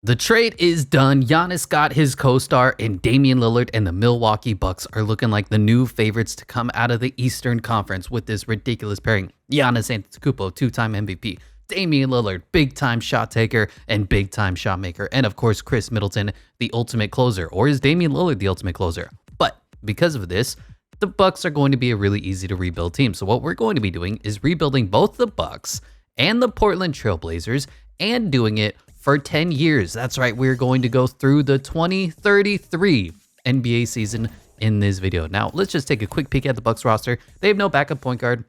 The trade is done. Giannis got his co-star, and Damian Lillard and the Milwaukee Bucks are looking like the new favorites to come out of the Eastern Conference with this ridiculous pairing. Giannis Antetokounmpo, two-time MVP. Damian Lillard, big-time shot taker and big-time shot maker. And of course, Chris Middleton, the ultimate closer. Or is Damian Lillard the ultimate closer? But because of this, the Bucks are going to be a really easy to rebuild team. So what we're going to be doing is rebuilding both the Bucks and the Portland Trailblazers and doing it for 10 years. That's right, we're going to go through the 2033 NBA season in this video. Now, let's just take a quick peek at the Bucks roster. They have no backup point guard.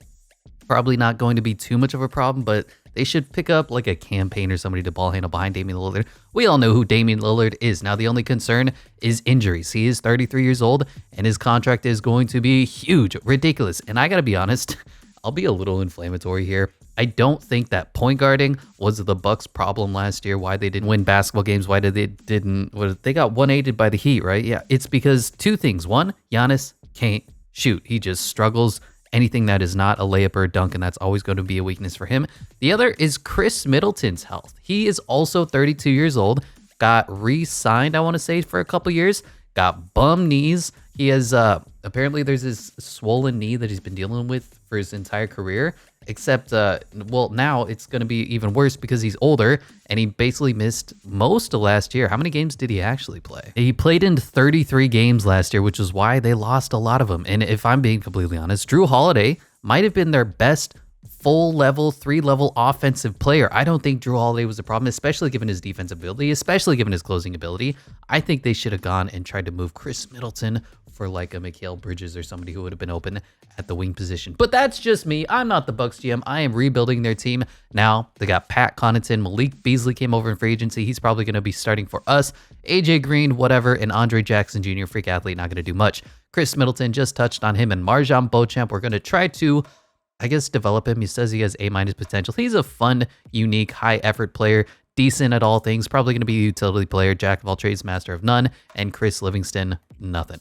Probably not going to be too much of a problem, but they should pick up like a campaign or somebody to ball handle behind Damian Lillard. We all know who Damian Lillard is. Now, the only concern is injuries. He is 33 years old, and his contract is going to be huge, ridiculous. And I gotta be honest, I'll be a little inflammatory here. I don't think that point guarding was the Bucks' problem last year. Why they didn't win basketball games? Why they got 1-8'd by the Heat, right? Yeah, it's because two things. One, Giannis can't shoot. He just struggles. Anything that is not a layup or a dunk, and that's always going to be a weakness for him. The other is Chris Middleton's health. He is also 32 years old. Got re-signed, I want to say, for a couple years. Got bum knees. He has apparently there's this swollen knee that he's been dealing with for his entire career. Except, well, now it's going to be even worse because he's older, and he basically missed most of last year. How many games did he actually play? He played in 33 games last year, which is why they lost a lot of them. And if I'm being completely honest, Drew Holiday might have been their best full-level, three-level offensive player. I don't think Drew Holiday was a problem, especially given his defensive ability, especially given his closing ability. I think they should have gone and tried to move Chris Middleton for like a Mikal Bridges or somebody who would have been open at the wing position. But that's just me. I'm not the Bucks GM. I am rebuilding their team. Now, they got Pat Connaughton. Malik Beasley came over in free agency. He's probably going to be starting for us. AJ Green, whatever, and Andre Jackson Jr., freak athlete, not going to do much. Chris Middleton, just touched on him, and Marjan Beauchamp. We're going to try to, I guess, develop him. He says he has A- potential. He's a fun, unique, high-effort player. Decent at all things. Probably going to be a utility player. Jack of all trades, master of none. And Chris Livingston, nothing.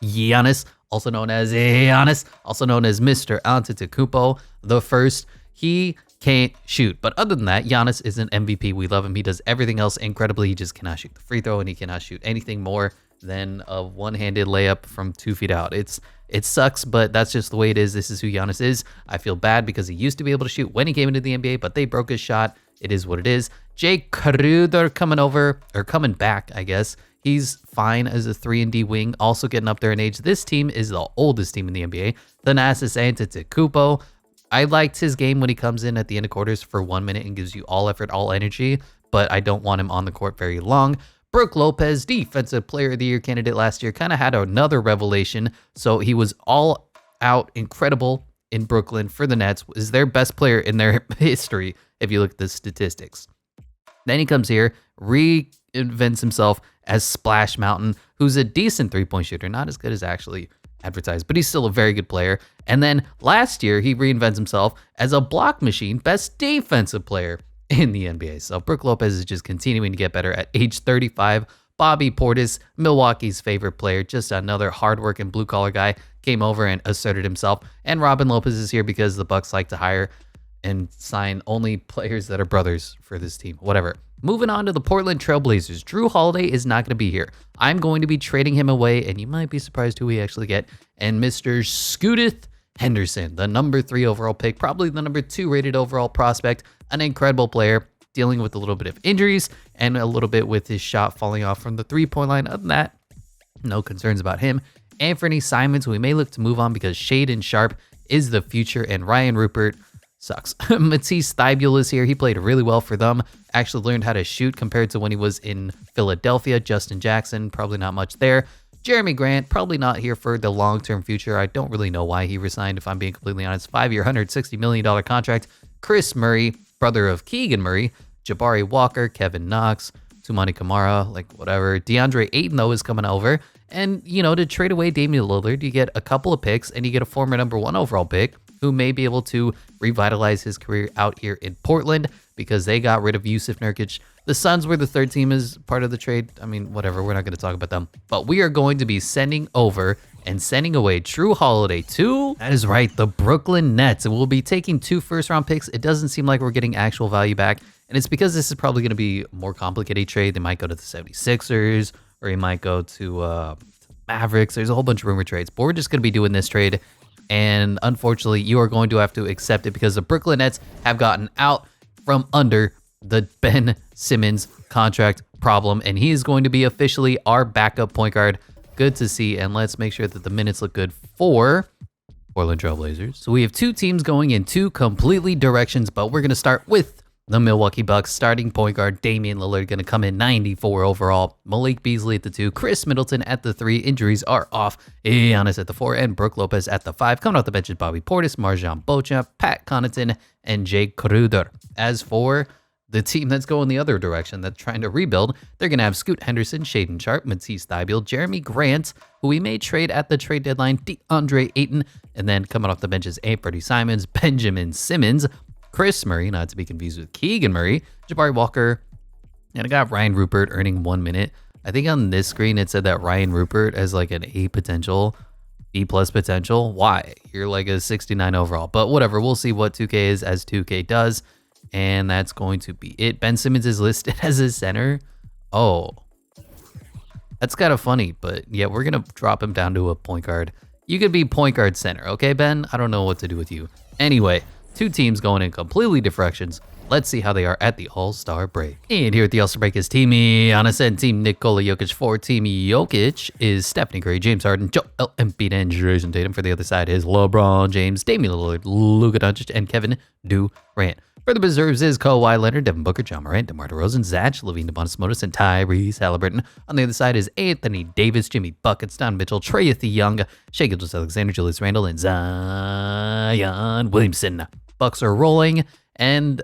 Giannis, also known as Mr. Antetokounmpo the first. He can't shoot, but other than that, Giannis is an MVP. We love him. He does everything else incredibly. He just cannot shoot the free throw, and he cannot shoot anything more than a one-handed layup from 2 feet out. It sucks, but that's just the way it is. This is who Giannis is. I feel bad because he used to be able to shoot when he came into the NBA, but they broke his shot. It is what it is. Jake Crowder coming back, I guess. He's fine as a 3-and-D wing, also getting up there in age. This team is the oldest team in the NBA. Thanasis Antetokounmpo. I liked his game when he comes in at the end of quarters for 1 minute and gives you all effort, all energy, but I don't want him on the court very long. Brook Lopez, Defensive Player of the Year candidate last year, kind of had another revelation. So he was all out incredible in Brooklyn for the Nets, is their best player in their history if you look at the statistics. Then he comes here, reinvents himself as Splash Mountain, who's a decent three-point shooter, not as good as actually advertised, but he's still a very good player. And then last year, he reinvents himself as a block machine, best defensive player in the NBA. So Brook Lopez is just continuing to get better at age 35. Bobby Portis, Milwaukee's favorite player, just another hardworking blue-collar guy, came over and asserted himself. And Robin Lopez is here because the Bucks like to hire and sign only players that are brothers for this team. Whatever. Moving on to the Portland Trailblazers. Drew Holiday is not going to be here. I'm going to be trading him away, and you might be surprised who we actually get. And Mr. Scootith Henderson, the number 3 overall pick, probably the number 2 rated overall prospect, an incredible player, dealing with a little bit of injuries and a little bit with his shot falling off from the three-point line. Other than that, no concerns about him. Anthony Simons, who we may look to move on because Shaedon Sharpe is the future, and Ryan Rupert sucks. Matisse Thybulle is here. He played really well for them. Actually learned how to shoot compared to when he was in Philadelphia. Justin Jackson, probably not much there. Jeremy Grant, probably not here for the long-term future. I don't really know why he resigned, if I'm being completely honest. 5-year, $160 million contract. Chris Murray, brother of Keegan Murray. Jabari Walker, Kevin Knox, Toumani Camara, like whatever. DeAndre Ayton, though, is coming over. And, you know, to trade away Damian Lillard, you get a couple of picks, and you get a former number 1 overall pick who may be able to revitalize his career out here in Portland because they got rid of Yusuf Nurkic. The Suns were the third team as part of the trade. I mean, whatever. We're not going to talk about them. But we are going to be sending over and sending away Drew Holiday to, that is right, the Brooklyn Nets. And we'll be taking 2 first-round picks. It doesn't seem like we're getting actual value back. And it's because this is probably going to be a more complicated trade. They might go to the 76ers, or he might go to Mavericks. There's a whole bunch of rumor trades, but we're just going to be doing this trade. And unfortunately, you are going to have to accept it because the Brooklyn Nets have gotten out from under the Ben Simmons contract problem, and he is going to be officially our backup point guard. Good to see, and let's make sure that the minutes look good for Portland Trailblazers. So we have two teams going in two completely directions, but we're going to start with the Milwaukee Bucks. Starting point guard Damian Lillard going to come in 94 overall. Malik Beasley at the 2, Chris Middleton at the 3. Injuries are off. Giannis at the 4, and Brook Lopez at the 5. Coming off the bench is Bobby Portis, Marjan Beauchamp, Pat Connaughton, and Jake Kruder. As for the team that's going the other direction, that's trying to rebuild, they're going to have Scoot Henderson, Shaden Sharp, Matisse Thybulle, Jeremy Grant, who we may trade at the trade deadline, DeAndre Ayton, and then coming off the bench is Anthony Simons, Benjamin Simmons, Chris Murray, not to be confused with Keegan Murray, Jabari Walker, and I got Ryan Rupert earning 1 minute. I think on this screen it said that Ryan Rupert has like an A potential, B plus potential. Why? You're like a 69 overall, but whatever. We'll see what 2K is as 2K does. And that's going to be it. Ben Simmons is listed as a center. Oh, that's kind of funny, but yeah, we're going to drop him down to a point guard. You could be point guard center, okay, Ben? I don't know what to do with you. Anyway, two teams going in completely different directions. Let's see how they are at the All-Star break. And here at the All-Star break is Team Giannis and Team Nikola Jokic. For Team Jokic is Stephanie Curry, James Harden, Joel Embiid, and Jason Tatum. For the other side is LeBron James, Damian Lillard, Luka Doncic, and Kevin Durant. For the Reserves is Kawhi Leonard, Devin Booker, John Morant, DeMar DeRozan, Zach LaVine, DeMontis, and Tyrese Halliburton. On the other side is Anthony Davis, Jimmy Buckets, Don Mitchell, Trae Young, Shai Gilgeous-Alexander, Julius Randle, and Zion Williamson. Bucks are rolling, and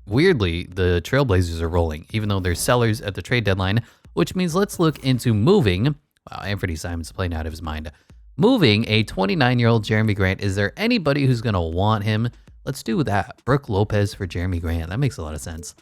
weirdly, the Trailblazers are rolling, even though they're sellers at the trade deadline, which means let's look into moving. Wow, Anthony Simons playing out of his mind. Moving a 29-year-old Jeremy Grant. Is there anybody who's going to want him? Let's do that. Brook Lopez for Jeremy Grant. That makes a lot of sense.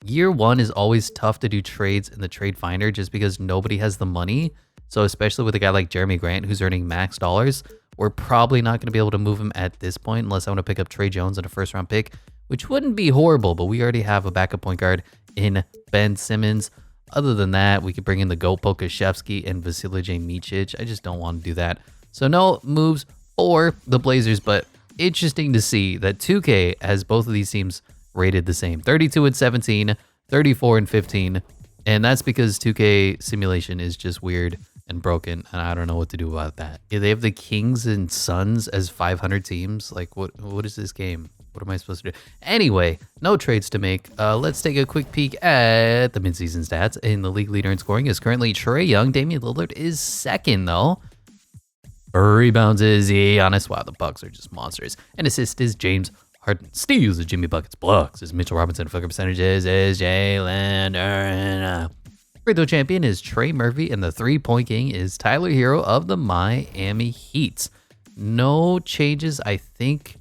Year one is always tough to do trades in the trade finder just because nobody has the money. So especially with a guy like Jeremy Grant who's earning max dollars, we're probably not going to be able to move him at this point unless I want to pick up Trey Jones and a first round pick, which wouldn't be horrible, but we already have a backup point guard in Ben Simmons. Other than that, we could bring in the GOAT Pokashevsky and Vasilij Micic. I just don't want to do that. So no moves for the Blazers, but interesting to see that 2K has both of these teams rated the same. 32 and 17, 34 and 15. And that's because 2K simulation is just weird and broken, and I don't know what to do about that. Yeah, they have the Kings and Suns as 500 teams. Like, what is this game? What am I supposed to do? Anyway, no trades to make. Let's take a quick peek at the midseason stats. In the league leader in scoring is currently Trae Young. Damian Lillard is second, though. Rebounds is Giannis. Wow, the Bucks are just monsters. And assist is James Harden. Steals is Jimmy Buckets. Blocks is Mitchell Robinson. Flicker percentages is Jalen Durant. Free throw champion is Trey Murphy. And the 3-point king is Tyler Hero of the Miami Heat. No changes, I think.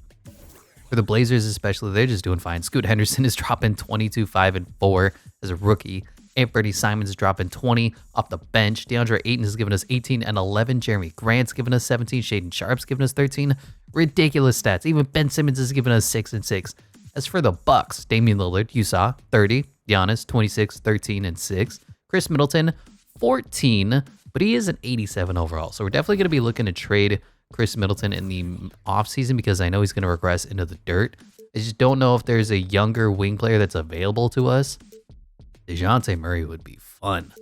For the Blazers especially, they're just doing fine. Scoot Henderson is dropping 22, 5, and 4 as a rookie. Anthony Simons is dropping 20 off the bench. DeAndre Ayton has given us 18 and 11. Jeremy Grant's given us 17. Shaden Sharp's given us 13. Ridiculous stats. Even Ben Simmons has given us 6 and 6. As for the Bucks, Damian Lillard, you saw 30. Giannis, 26, 13, and 6. Chris Middleton, 14, but he is an 87 overall. So we're definitely going to be looking to trade Chris Middleton in the offseason because I know he's going to regress into the dirt. I just don't know if there's a younger wing player that's available to us. DeJounte Murray would be fun.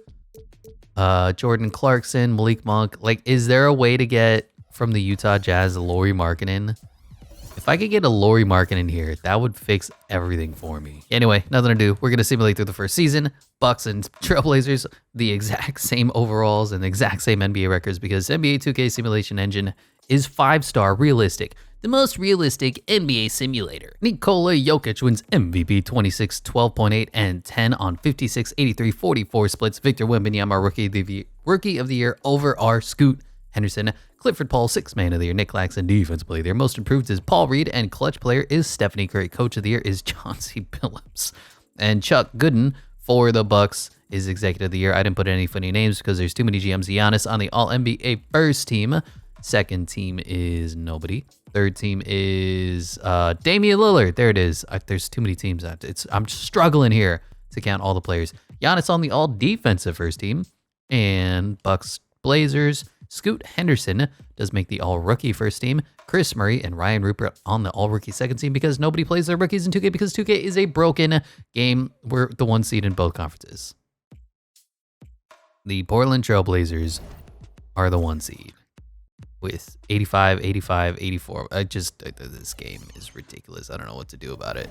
Jordan Clarkson, Malik Monk. Like, is there a way to get from the Utah Jazz Lauri Markkanen? If I could get a Lauri Markkanen here, that would fix everything for me. Anyway, nothing to do. We're going to simulate through the first season. Bucks and Trailblazers, the exact same overalls and the exact same NBA records because NBA 2K simulation engine is 5-star realistic. The most realistic NBA simulator. Nikola Jokic wins MVP 26, 12.8, and 10 on 56, 83, 44 splits. Victor Wembanyama, Rookie of the Year over our Scoot Henderson. Clifford Paul, 6th Man of the Year. Nick Claxton, Defensive Player of the Year. Most Improved is Paul Reed, and Clutch Player is Stephanie Curry. Coach of the Year is Chauncey Billups. And Chuck Gooden for the Bucks is Executive of the Year. I didn't put any funny names because there's too many GMs. Giannis on the All-NBA first team. Second team is nobody. Third team is Damian Lillard. There it is. There's too many teams. I'm struggling here to count all the players. Giannis on the all defensive first team, and Bucks Blazers. Scoot Henderson does make the all rookie first team. Chris Murray and Ryan Rupert on the all rookie second team because nobody plays their rookies in 2K because 2K is a broken game. We're the 1 seed in both conferences. The Portland Trailblazers are the 1 seed with 85, 85, 84. This game is ridiculous. I don't know what to do about it.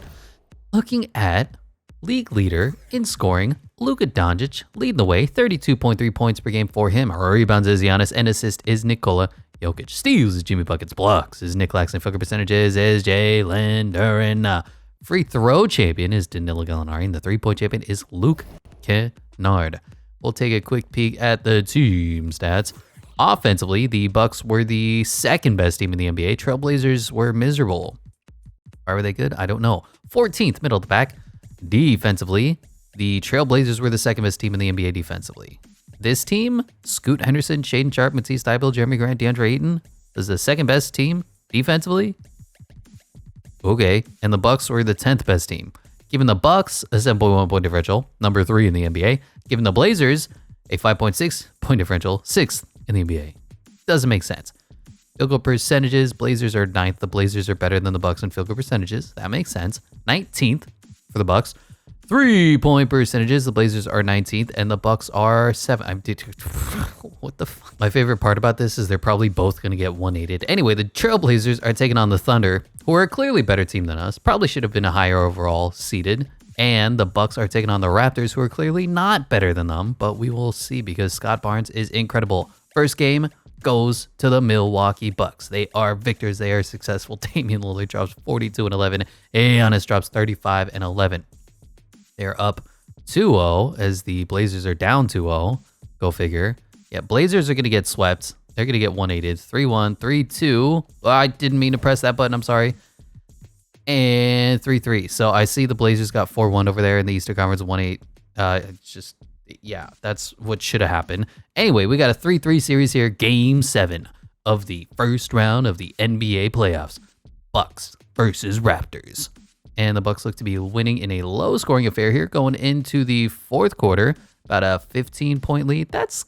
Looking at league leader in scoring, Luka Doncic leading the way, 32.3 points per game for him. Rebounds is Giannis, and assist is Nikola Jokic. Steals is Jimmy Buckets. Blocks is Nick Claxton. Field goal percentages is Jalen Duren. Free throw champion is Danilo Gallinari, and the 3-point champion is Luke Kennard. We'll take a quick peek at the team stats. Offensively, the Bucks were the second best team in the NBA. Trailblazers were miserable. Why were they good? I don't know. 14th, middle of the pack. Defensively, the Trailblazers were the second best team in the NBA defensively. This team, Scoot Henderson, Shaedon Sharpe, Matisse Thybulle, Jeremy Grant, DeAndre Ayton, is the second best team defensively. Okay, and the Bucks were the 10th best team. Giving the Bucks a 7.1 point differential, number 3 in the NBA. Giving the Blazers a 5.6 point differential, 6th in the NBA. Doesn't make sense. Field goal percentages, Blazers are 9th. The Blazers are better than the Bucks in field goal percentages. That makes sense. 19th for the Bucks. 3-point percentages, the Blazers are 19th and the Bucks are 7th. What the fuck? My favorite part about this is they're probably both going to get 1-8'd. Anyway, the Trailblazers are taking on the Thunder, who are a clearly better team than us. Probably should have been a higher overall seeded. And the Bucks are taking on the Raptors, who are clearly not better than them, but we will see because Scott Barnes is incredible. First game goes to the Milwaukee Bucks. They are victors. They are successful. Damian Lillard drops 42 and 11. Giannis drops 35 and 11. They're up 2-0 as the Blazers are down 2-0. Go figure. Yeah, Blazers are going to get swept. They're going to get 1-8'd. 3-1, 3-2. I didn't mean to press that button. I'm sorry. And 3-3. So I see the Blazers got 4-1 over there in the Eastern Conference, 1-8. Yeah, that's what should have happened. Anyway, we got a 3-3 series here. Game 7 of the first round of the NBA playoffs. Bucks versus Raptors. And the Bucks look to be winning in a low-scoring affair here going into the fourth quarter. About a 15-point lead. That's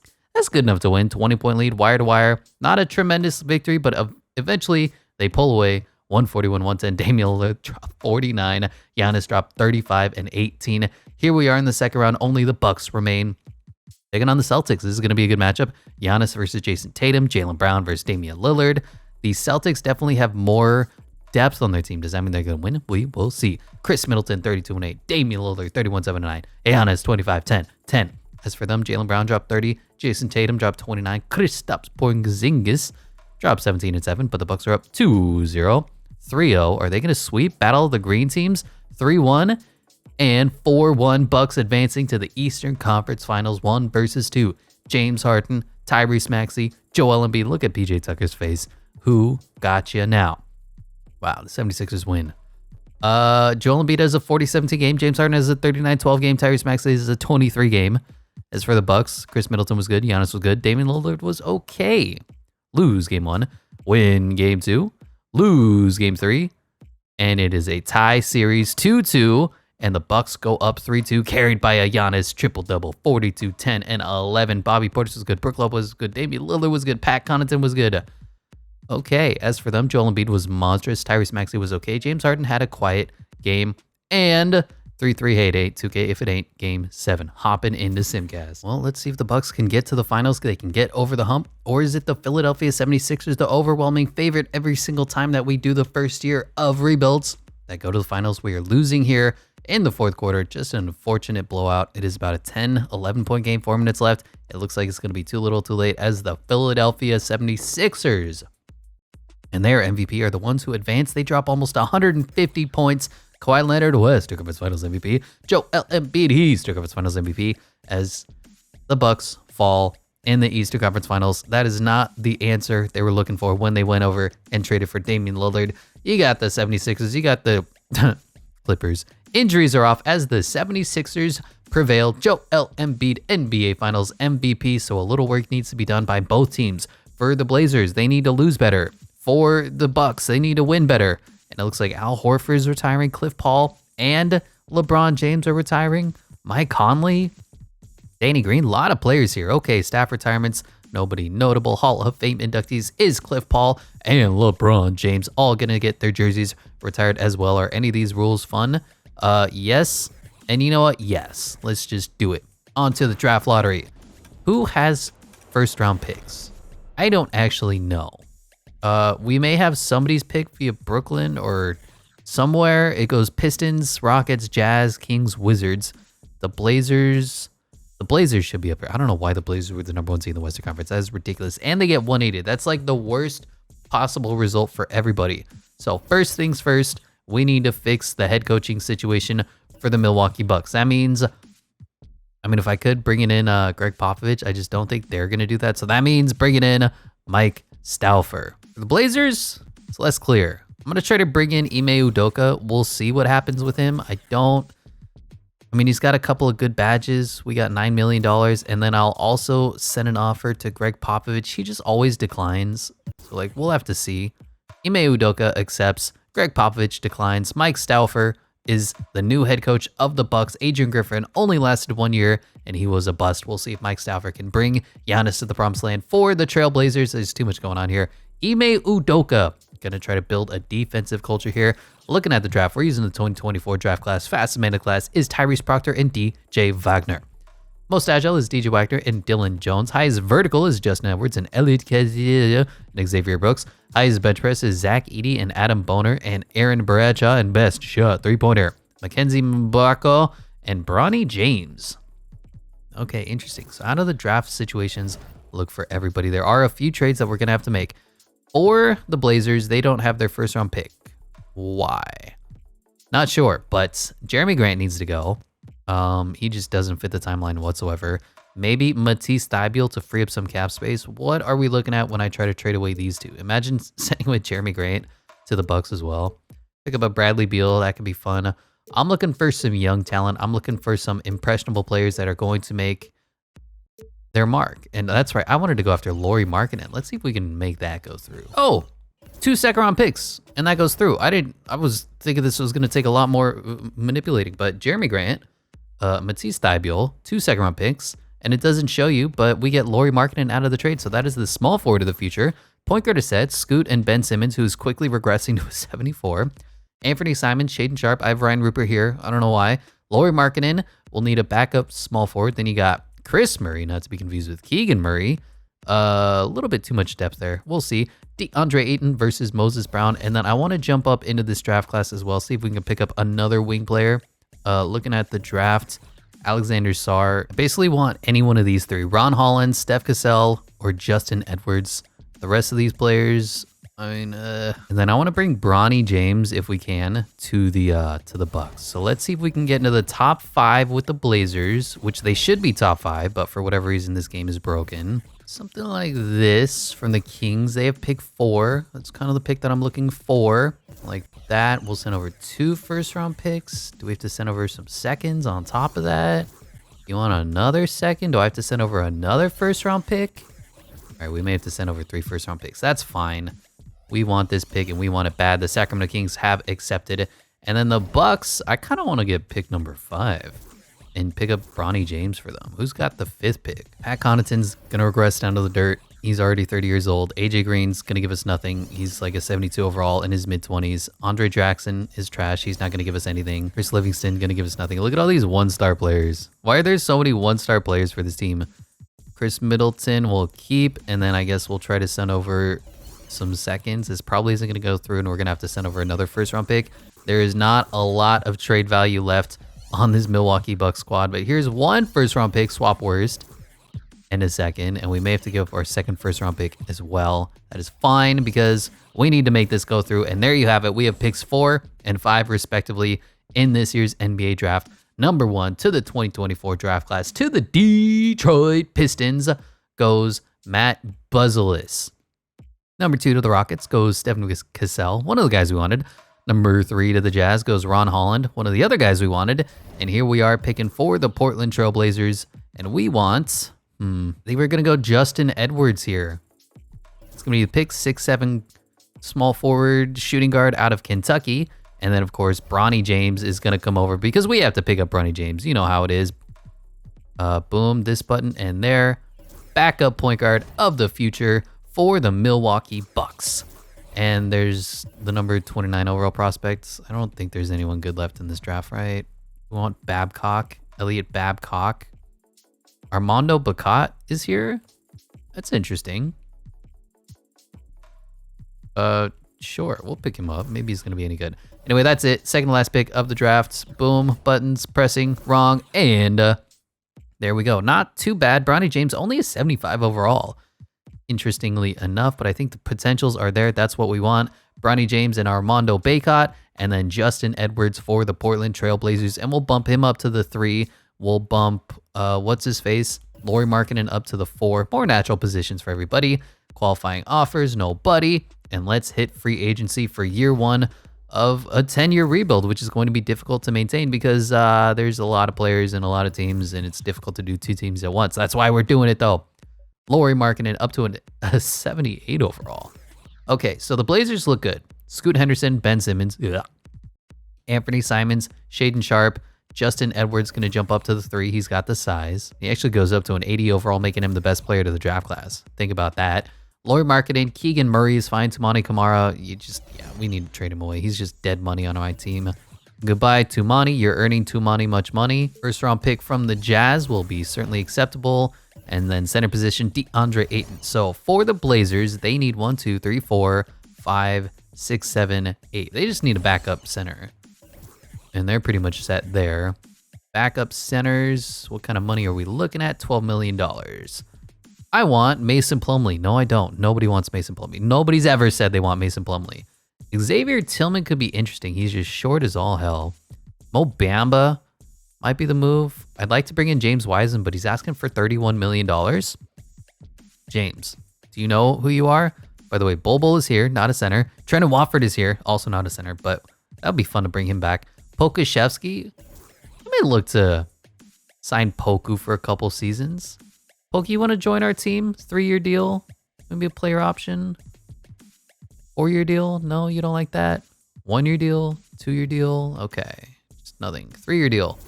good enough to win. 20-point lead, wire-to-wire. Not a tremendous victory, but eventually they pull away. 141-110. Damian Lillard dropped 49. Giannis dropped 35 and 18. Here we are in the second round. Only the Bucks remain. Taking on the Celtics. This is going to be a good matchup. Giannis versus Jason Tatum. Jaylen Brown versus Damian Lillard. The Celtics definitely have more depth on their team. Does that mean they're going to win? We will see. Chris Middleton, 32-8. Damian Lillard, 31-7-9. Giannis, 25-10. As for them, Jaylen Brown dropped 30. Jason Tatum dropped 29. Kristaps Porzingis dropped 17-7. But the Bucks are up 2-0. 3-0. Are they going to sweep? Battle of the green teams? 3-1 and 4-1. Bucks advancing to the Eastern Conference Finals 1 versus 2. James Harden, Tyrese Maxey, Joel Embiid. Look at PJ Tucker's face. Who got you now? Wow, the 76ers win. Joel Embiid has a 40-17 game. James Harden has a 39-12 game. Tyrese Maxey has a 23 game. As for the Bucks, Chris Middleton was good. Giannis was good. Damian Lillard was okay. Lose game 1. Win game 2. Lose game 3. And it is a tie series 2-2. And the Bucks go up 3-2, carried by a Giannis triple-double, 42, 10, and 11. Bobby Portis was good. Brook Lopez was good. Damian Lillard was good. Pat Connaughton was good. Okay, as for them, Joel Embiid was monstrous. Tyrese Maxey was okay. James Harden had a quiet game. And 3-3-8-8, 2K if it ain't game 7. Hopping into Simcast. Well, let's see if the Bucks can get to the finals. They can get over the hump. Or is it the Philadelphia 76ers, the overwhelming favorite every single time that we do the first year of rebuilds that go to the finals? We are losing here in the fourth quarter. Just an unfortunate blowout. It is about a 10-11 point game, 4 minutes left. It looks like it's going to be too little too late as the Philadelphia 76ers and their MVP are the ones who advance. They drop almost 150 points. Kawhi Leonard was Eastern Conference Finals MVP. Joel Embiid, he's Eastern Conference Finals MVP as the Bucks fall in the Eastern Conference Finals. That is not the answer they were looking for when they went over and traded for Damian Lillard. You got the 76ers. You got the Clippers. Injuries are off as the 76ers prevail. Joel Embiid, NBA Finals MVP, so a little work needs to be done by both teams. For the Blazers, they need to lose better. For the Bucks, they need to win better. And it looks like Al Horford is retiring, Cliff Paul and LeBron James are retiring. Mike Conley, Danny Green, a lot of players here. Okay, staff retirements, nobody notable. Hall of Fame inductees is Cliff Paul and LeBron James, all gonna get their jerseys retired as well. Are any of these rules fun? Yes. And you know what? Yes. Let's just do it. On to the draft lottery. Who has first round picks? I don't actually know. We may have somebody's pick via Brooklyn or somewhere. It goes Pistons, Rockets, Jazz, Kings, Wizards. The Blazers should be up here. I don't know why the Blazers were the #1 seed in the Western Conference. That is ridiculous. And they get 180. That's like the worst possible result for everybody. So first things first, we need to fix the head coaching situation for the Milwaukee Bucks. That means, if I could bring in Greg Popovich, I just don't think they're going to do that. So that means bringing in Mike Stauffer. For the Blazers, it's less clear. I'm going to try to bring in Ime Udoka. We'll see what happens with him. He's got a couple of good badges. We got $9 million. And then I'll also send an offer to Greg Popovich. He just always declines. So, we'll have to see. Ime Udoka accepts. Greg Popovich declines. Mike Stauffer is the new head coach of the Bucks. Adrian Griffin only lasted 1 year, and he was a bust. We'll see if Mike Stauffer can bring Giannis to the promised land for the Trailblazers. There's too much going on here. Ime Udoka, gonna try to build a defensive culture here. Looking at the draft, we're using the 2024 draft class. Fastest man in the class is Tyrese Proctor and DJ Wagner. Most agile is DJ Wagner and Dylan Jones. Highest vertical is Justin Edwards and Elliot Kezier and Xavier Brooks. Highest bench press is Zach Edey and Adam Boner and Aaron Bradshaw. And best shot three-pointer, Mackenzie Mbako and Bronny James. Okay, interesting. So out of the draft situations, look for everybody. There are a few trades that we're going to have to make. For the Blazers, they don't have their first round pick. Why? Not sure, but Jeremy Grant needs to go. He just doesn't fit the timeline whatsoever. Maybe Matisse Thybulle to free up some cap space. What are we looking at when I try to trade away these two? Imagine sending with Jeremy Grant to the Bucks as well. Pick up a Bradley Beal. That could be fun. I'm looking for some young talent. I'm looking for some impressionable players that are going to make their mark. And that's right. I wanted to go after Lauri Markkanen. Let's see if we can make that go through. Oh, 2 second-round picks, and that goes through. I was thinking this was going to take a lot more manipulating, but Jeremy Grant, Matisse Thybulle, 2 second-round picks, and it doesn't show you, but we get Lauri Markkanen out of the trade, so that is the small forward of the future. Point guard is set, Scoot and Ben Simmons, who's quickly regressing to a 74. Anthony Simons, Shaedon Sharpe, I have Ryan Rupert here, I don't know why. Lauri Markkanen will need a backup small forward. Then you got Chris Murray, not to be confused with Keegan Murray. A little bit too much depth there. We'll see. DeAndre Ayton versus Moses Brown. And then I want to jump up into this draft class as well, see if we can pick up another wing player. Looking at the draft, Alexander Sarr. I basically want any one of these three. Ron Holland, Steph Cassell, or Justin Edwards. The rest of these players, and then I want to bring Bronny James, if we can, to the Bucks. So let's see if we can get into the top 5 with the Blazers, which they should be top 5, but for whatever reason, this game is broken. Something like this from the Kings. They have pick 4. That's kind of the pick that I'm looking for. Like that. We'll send over 2 first-round picks. Do we have to send over some seconds on top of that? You want another second? Do I have to send over another first-round pick? All right, we may have to send over 3 first-round picks. That's fine. We want this pick, and we want it bad. The Sacramento Kings have accepted it. And then the Bucks, I kind of want to get pick number 5 and pick up Bronny James for them. Who's got the 5th pick? Pat Connaughton's going to regress down to the dirt. He's already 30 years old. AJ Green's going to give us nothing. He's like a 72 overall in his mid-20s. Andre Jackson is trash. He's not going to give us anything. Chris Livingston going to give us nothing. Look at all these 1-star players. Why are there so many 1-star players for this team? Chris Middleton will keep, and then I guess we'll try to send over some seconds. This probably isn't going to go through, and we're going to have to send over another first-round pick. There is not a lot of trade value left on this Milwaukee Bucks squad, but here's 1 first-round pick, swap worst, and a second, and we may have to give up our second first-round pick as well. That is fine because we need to make this go through, and there you have it. We have picks 4 and 5 respectively in this year's NBA draft. Number 1 to the 2024 draft class to the Detroit Pistons goes Matt Buzelis. Number 2 to the Rockets goes Stephen Cassell, one of the guys we wanted. Number 3 to the Jazz goes Ron Holland, one of the other guys we wanted. And here we are picking for the Portland Trailblazers. And we want, they were going to go Justin Edwards here. It's going to be the pick 6'7" small forward shooting guard out of Kentucky. And then, of course, Bronny James is going to come over because we have to pick up Bronny James. You know how it is. Boom, this button and there. Backup point guard of the future for the Milwaukee Bucks. And there's the number 29 overall prospects. I don't think there's anyone good left in this draft, right? We want Babcock, Elliot Babcock. Armando Bacot is here. That's interesting. Sure, we'll pick him up. Maybe he's gonna be any good. Anyway, that's it. Second to last pick of the drafts. Boom, buttons, pressing, wrong, and there we go. Not too bad. Bronny James only a 75 overall. Interestingly enough, but I think the potentials are there. That's what we want. Bronny James and Armando Bacot, and then Justin Edwards for the Portland Trailblazers, and we'll bump him up to the 3. We'll bump, what's his face? Lauri Markkanen up to the 4. More natural positions for everybody. Qualifying offers, nobody. And let's hit free agency for year 1 of a 10-year rebuild, which is going to be difficult to maintain because there's a lot of players and a lot of teams, and it's difficult to do 2 teams at once. That's why we're doing it, though. Lauri Markkanen up to a 78 overall. Okay, so the Blazers look good. Scoot Henderson, Ben Simmons, Anthony Simons, Shaden Sharp, Justin Edwards going to jump up to the 3. He's got the size. He actually goes up to an 80 overall, making him the best player to the draft class. Think about that. Lauri Markkanen, Keegan Murray is fine. Tumani Kamara, we need to trade him away. He's just dead money on my team. Goodbye, Tumani. You're earning Tumani much money. First round pick from the Jazz will be certainly acceptable. And then center position, DeAndre Ayton. So for the Blazers, they need 1, 2, 3, 4, 5, 6, 7, 8. They just need a backup center. And they're pretty much set there. Backup centers, what kind of money are we looking at? $12 million. I want Mason Plumlee. No, I don't. Nobody wants Mason Plumlee. Nobody's ever said they want Mason Plumlee. Xavier Tillman could be interesting. He's just short as all hell. Mo Bamba might be the move. I'd like to bring in James Wiseman, but he's asking for $31 million. James, do you know who you are? By the way, Bol Bol is here, not a center. Trendon Watford is here, also not a center, but that would be fun to bring him back. Pokusevski, I may look to sign Poku for a couple seasons. Poku, you want to join our team? 3-year deal? Maybe a player option? 4-year deal? No, you don't like that? 1-year deal? 2-year deal? Okay, just nothing. 3-year deal.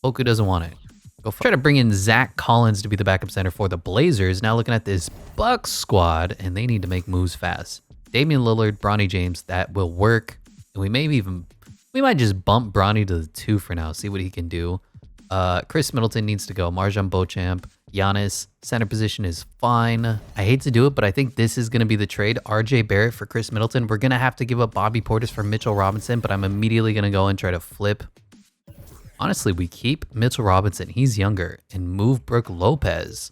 Poku doesn't want it. Try to bring in Zach Collins to be the backup center for the Blazers. Now looking at this Bucks squad, and they need to make moves fast. Damian Lillard, Bronny James, that will work. And we might just bump Bronny to the 2 for now, see what he can do. Chris Middleton needs to go. Marjan Beauchamp, Giannis, center position is fine. I hate to do it, but I think this is going to be the trade. RJ Barrett for Chris Middleton. We're going to have to give up Bobby Portis for Mitchell Robinson, but I'm immediately going to go and try to flip. Honestly, we keep Mitchell Robinson. He's younger. And move Brook Lopez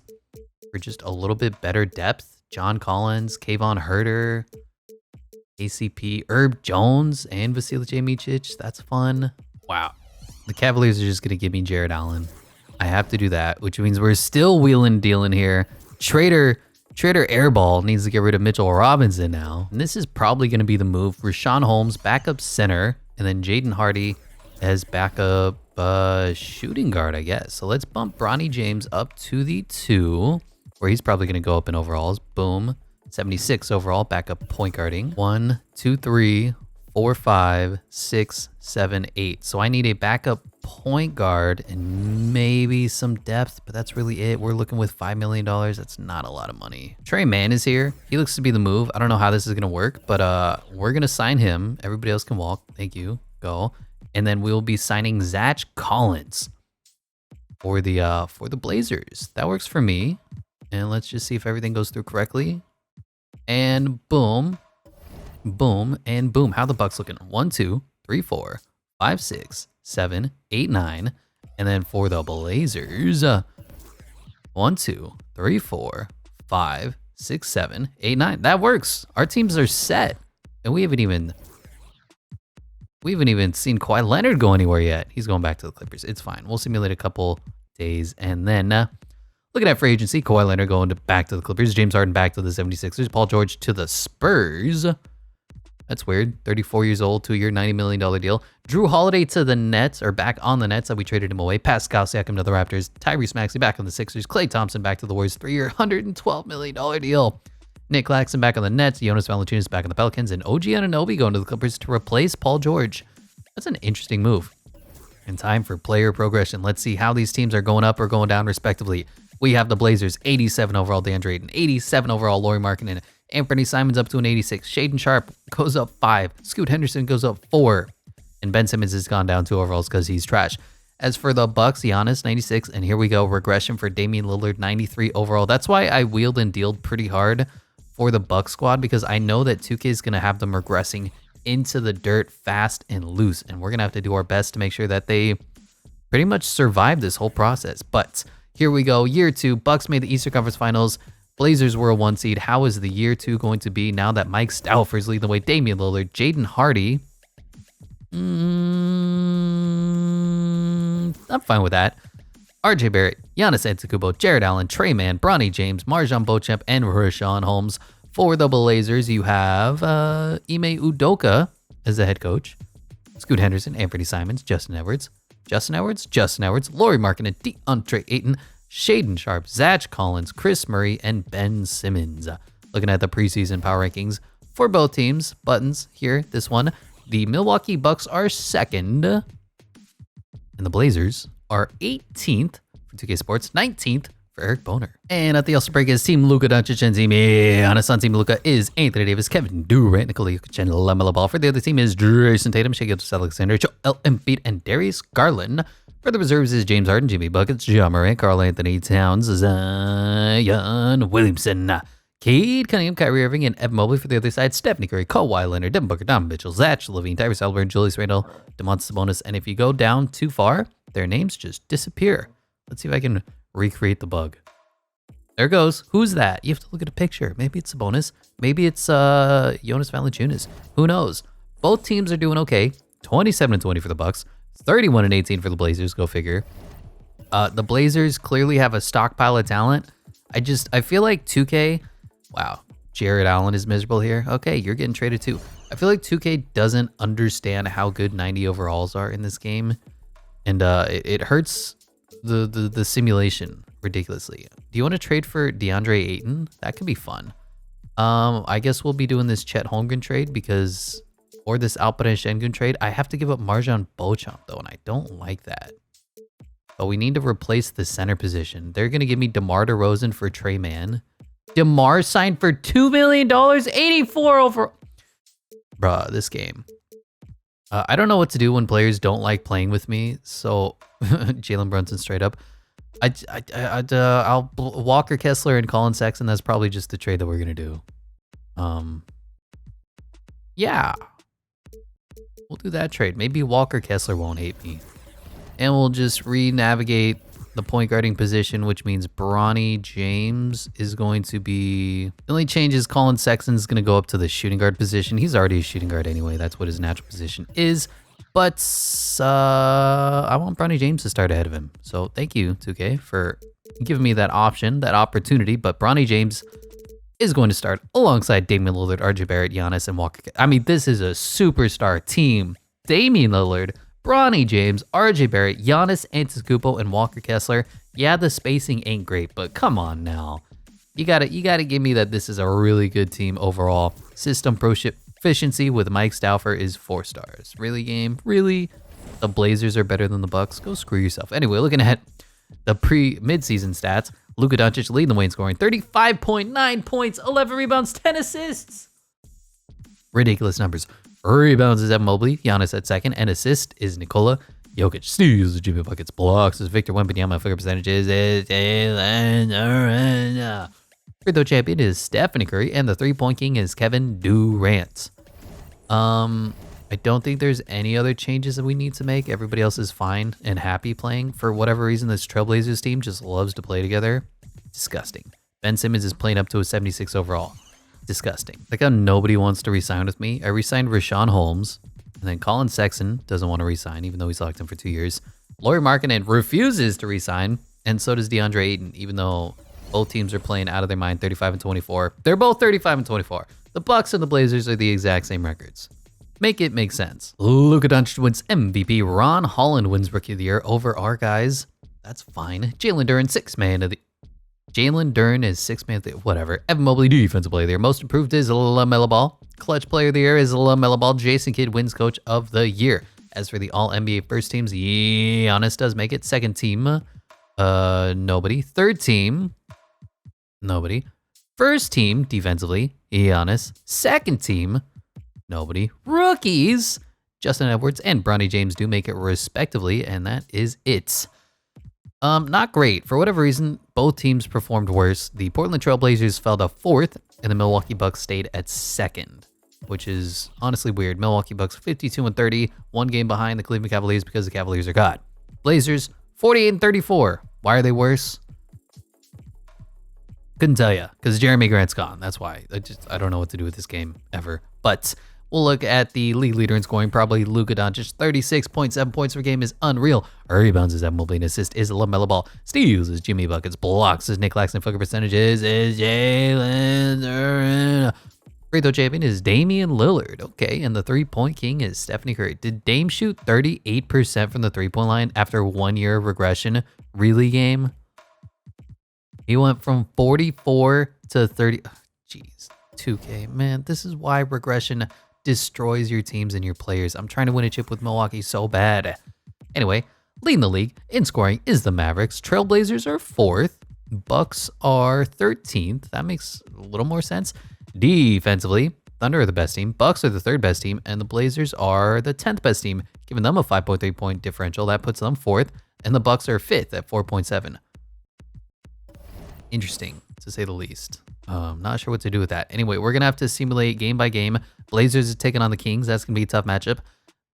for just a little bit better depth. John Collins, Kayvon Herter, ACP, Herb Jones, and Vasilij Micic. That's fun. Wow. The Cavaliers are just going to give me Jared Allen. I have to do that, which means we're still wheeling and dealing here. Trader Airball needs to get rid of Mitchell Robinson now. And this is probably going to be the move. Rashawn Holmes, backup center, and then Jaden Hardy as backup shooting guard, I guess. So let's bump Bronny James up to the 2, where he's probably going to go up in overalls. Boom. 76 overall, backup point guarding. 1, 2, 3, 4, 5, 6, 7, 8. So I need a backup point guard and maybe some depth, but that's really it. We're looking with $5 million. That's not a lot of money. Trey Mann is here. He looks to be the move. I don't know how this is going to work, but we're going to sign him. Everybody else can walk. Thank you. Go. And then we'll be signing Zach Collins for the Blazers. That works for me. And let's just see if everything goes through correctly. And boom, boom, and boom. How the Bucks looking? 1, 2, 3, 4, 5, 6, 7, 8, 9. And then for the Blazers, 1, 2, 3, 4, 5, 6, 7, 8, 9. That works. Our teams are set. And we haven't even seen Kawhi Leonard go anywhere yet. He's going back to the Clippers. It's fine. We'll simulate a couple days. And then looking at free agency, Kawhi Leonard going back to the Clippers. James Harden back to the 76ers. Paul George to the Spurs. That's weird. 34 years old, 2-year, $90 million deal. Drew Holiday to the Nets, or back on the Nets. We traded him away. Pascal Siakam to the Raptors. Tyrese Maxey back on the Sixers. Klay Thompson back to the Warriors. 3-year, $112 million deal. Nick Claxton back on the Nets, Jonas Valanciunas back on the Pelicans, and OG Anunoby going to the Clippers to replace Paul George. That's an interesting move. And time for player progression. Let's see how these teams are going up or going down respectively. We have the Blazers, 87 overall, DeAndre Ayton, 87 overall, Lauri Markkanen, Anthony Simons up to an 86. Shaden Sharp goes up 5. Scoot Henderson goes up 4. And Ben Simmons has gone down 2 overalls because he's trash. As for the Bucks, Giannis, 96. And here we go, regression for Damian Lillard, 93 overall. That's why I wheeled and dealed pretty hard for the Bucks squad, because I know that 2K is going to have them regressing into the dirt fast and loose. And we're going to have to do our best to make sure that they pretty much survive this whole process. But here we go, year 2. Bucks made the Eastern Conference Finals. Blazers were a 1 seed. How is the year 2 going to be now that Mike Stauffer's leading the way? Damian Lillard, Jaden Hardy. I'm fine with that. RJ Barrett, Giannis Antetokounmpo, Jared Allen, Trey Mann, Bronny James, Marjon Beauchamp, and Rashawn Holmes. For the Blazers, you have Ime Udoka as the head coach. Scoot Henderson, Anthony Simons, Justin Edwards, Lauri Markkanen, DeAndre Ayton, Shaden Sharp, Zach Collins, Chris Murray, and Ben Simmons. Looking at the preseason power rankings for both teams, buttons here, this one. The Milwaukee Bucks are 2nd, and the Blazers are 18th for 2K Sports, 19th for Eric Boner. And at the All-Star break is Team Luka Doncic and Team Giannis. On Team Luka is Anthony Davis, Kevin Durant, Nikola Jokic, and LaMelo Ball. For the other team is Jason Tatum, Shai Gilgeous-Alexander, Joel Embiid, and Darius Garland. For the reserves is James Harden, Jimmy Buckets, Ja Morant, Karl Anthony Towns, Zion Williamson, Cade Cunningham, Kyrie Irving, and Evan Mobley. For the other side, Stephanie Curry, Kawhi Leonard, Devin Booker, Donovan Mitchell, Zach LaVine, Tyrese Haliburton, Julius Randle, Domantas Sabonis. And if you go down too far, their names just disappear. Let's see if I can recreate the bug. There it goes. Who's that? You have to look at a picture. Maybe it's Sabonis. Maybe it's Jonas Valanciunas. Who knows? Both teams are doing okay. 27-20 for the Bucks. 31-18 for the Blazers. Go figure. The Blazers clearly have a stockpile of talent. I feel like 2K. Wow, Jared Allen is miserable here. Okay, you're getting traded too. I feel like 2K doesn't understand how good 90 overalls are in this game, and it hurts the simulation ridiculously. Do you want to trade for DeAndre Ayton? That could be fun. I guess we'll be doing this Chet Holmgren trade or this Alperen Şengün trade. I have to give up Marjon Beauchamp though, and I don't like that. But we need to replace the center position. They're gonna give me DeMar DeRozan for Trey Mann. DeMar signed for $2 million, 84 over. Bruh, this game. I don't know what to do when players don't like playing with me. So Jalen Brunson straight up. I'll Walker Kessler and Colin Sexton. That's probably just the trade that we're gonna do. Yeah, we'll do that trade. Maybe Walker Kessler won't hate me, and we'll just re-navigate the point guarding position, which means Bronny James is going to be. The only change is Colin Sexton is going to go up to the shooting guard position. He's already a shooting guard anyway. That's what his natural position is. But I want Bronny James to start ahead of him. So thank you, 2K, for giving me that option, that opportunity. But Bronny James is going to start alongside Damian Lillard, RJ Barrett, Giannis, and Walker. I mean, this is a superstar team. Damian Lillard, Bronny James, RJ Barrett, Giannis Antetokounmpo, and Walker Kessler. Yeah, the spacing ain't great, but come on now. You gotta give me that this is a really good team overall. System proficiency with Mike Stauffer is 4 stars. Really, game? Really? The Blazers are better than the Bucks? Go screw yourself. Anyway, looking at the mid-season stats, Luka Doncic leading the way in scoring. 35.9 points, 11 rebounds, 10 assists. Ridiculous numbers. Rebounds is Evan Mobley, Giannis at 2nd, and assist is Nikola Jokic. Steals, Jimmy Buckets, blocks is Victor Wembanyama. Figure percentages is free throw champion is Stephanie Curry, and the 3-point king is Kevin Durant. I don't think there's any other changes that we need to make. Everybody else is fine and happy playing. For whatever reason, this Trailblazers team just loves to play together. Disgusting. Ben Simmons is playing up to a 76 overall. Disgusting. Like how nobody wants to re-sign with me. I re-signed Rashawn Holmes, and then Colin Sexton doesn't want to re-sign, even though we selected him for 2 years. Lauri Markkanen refuses to re-sign, and so does DeAndre Ayton, even though both teams are playing out of their mind, 35-24. They're both 35-24. The Bucks and the Blazers are the exact same records. Make it make sense. Luka Doncic wins MVP. Ron Holland wins Rookie of the Year over our guys. That's fine. Jalen Duren, 6th man of the Jalen Duren is 6-man, whatever. Evan Mobley, defensive player of the year. Most improved is LaMelo Ball. Clutch player of the year is LaMelo Ball. Jason Kidd wins coach of the year. As for the all NBA first teams, Giannis does make it. Second team, nobody. Third team, nobody. First team, defensively, Giannis. Second team, nobody. Rookies, Justin Edwards and Bronny James do make it respectively, and that is it. Not great. For whatever reason, both teams performed worse. The Portland Trailblazers fell to 4th, and the Milwaukee Bucks stayed at 2nd, which is honestly weird. Milwaukee Bucks 52-30, 1 game behind the Cleveland Cavaliers because the Cavaliers are God. Blazers 48-34. Why are they worse? Couldn't tell you, because Jeremy Grant's gone. That's why. I don't know what to do with this game ever. But we'll look at the league leader in scoring. Probably Luka Doncic. 36.7 points per game is unreal. Rebounds is Evan Mobley, and assist is LaMelo Ball. Steals is Jimmy Buckets. Blocks is Nick Claxton. Focus percentages is Jalen Duren. Free throw champion is Damian Lillard. Okay, and the 3-point king is Stephanie Curry. Did Dame shoot 38% from the 3-point line after 1 year of regression? Really, game? He went from 44 to 30. Jeez, 2K, man, this is why regression destroys your teams and your players. I'm trying to win a chip with Milwaukee so bad. Anyway, leading the league in scoring is the Mavericks. Trailblazers are 4th. Bucks are 13th. That makes a little more sense. Defensively, Thunder are the best team. Bucks are the 3rd best team, and the Blazers are the 10th best team, giving them a 5.3 point differential. That puts them 4th, and the Bucks are 5th at 4.7. Interesting, to say the least. Not sure what to do with that. Anyway, we're going to have to simulate game by game. Blazers is taking on the Kings. That's going to be a tough matchup.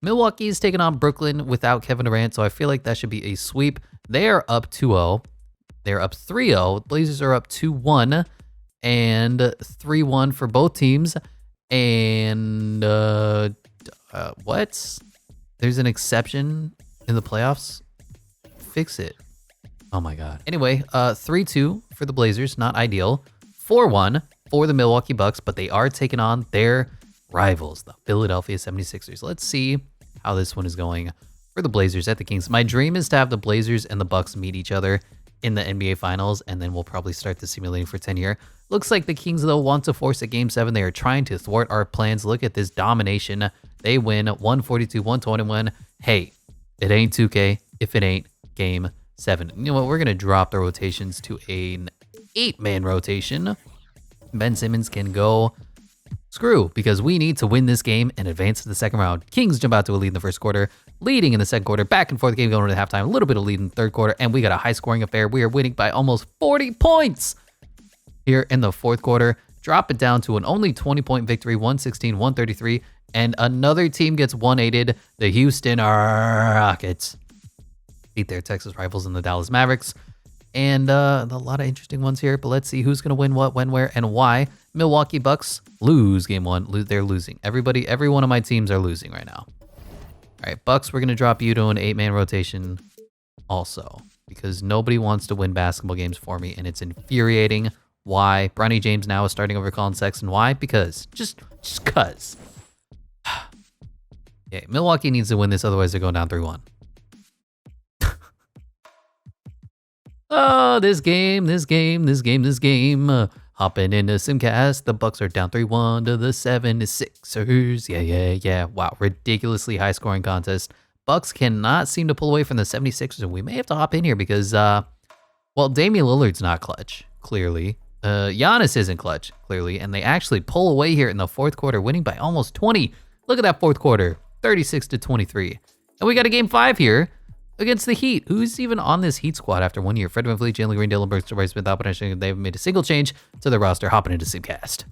Milwaukee is taking on Brooklyn without Kevin Durant, so I feel like that should be a sweep. They are up 2-0. They're up 3-0. Blazers are up 2-1 and 3-1 for both teams. And what? There's an exception in the playoffs? Fix it. Oh my God. Anyway, 3-2 for the Blazers, not ideal. 4-1 for the Milwaukee Bucks, but they are taking on their rivals, the Philadelphia 76ers. Let's see how this one is going for the Blazers at the Kings. My dream is to have the Blazers and the Bucks meet each other in the NBA Finals, and then we'll probably start the simulating for 10 year. Looks like the Kings, though, want to force a Game 7. They are trying to thwart our plans. Look at this domination. They win 142-121. Hey, it ain't 2K if it ain't Game 7. You know what? We're going to drop the rotations to an 8-man rotation. Ben Simmons can go screw, because we need to win this game and advance to the second round. Kings jump out to a lead in the first quarter, leading in the second quarter, back and forth game going into halftime, a little bit of lead in the third quarter, and we got a high-scoring affair. We are winning by almost 40 points here in the fourth quarter. Drop it down to an only 20-point victory, 116-133, and another team gets 1-8'd, the Houston Rockets. Beat their Texas rivals in the Dallas Mavericks. And a lot of interesting ones here, but let's see who's going to win what, when, where, and why. Milwaukee Bucks lose game 1. They're losing. Every one of my teams are losing right now. All right, Bucks, we're going to drop you to an 8-man rotation also, because nobody wants to win basketball games for me, and it's infuriating. Why? Bronny James now is starting over Colin Sexton. Why? Because. Just cuz. Yeah, Milwaukee needs to win this, otherwise they're going down 3-1. Oh, this game. Hopping into Simcast. The Bucks are down 3-1 to the 76ers. Yeah. Wow, ridiculously high scoring contest. Bucks cannot seem to pull away from the 76ers, and we may have to hop in here because, well, Damian Lillard's not clutch, clearly. Giannis isn't clutch, clearly, and they actually pull away here in the fourth quarter, winning by almost 20. Look at that fourth quarter, 36-23. And we got a game 5 here against the Heat. Who's even on this Heat squad after 1 year? Fred VanVleet, Jalen Green, Dylan Brooks, Bryce Smith, Alpine. They've made a single change to their roster, hopping into Simcast.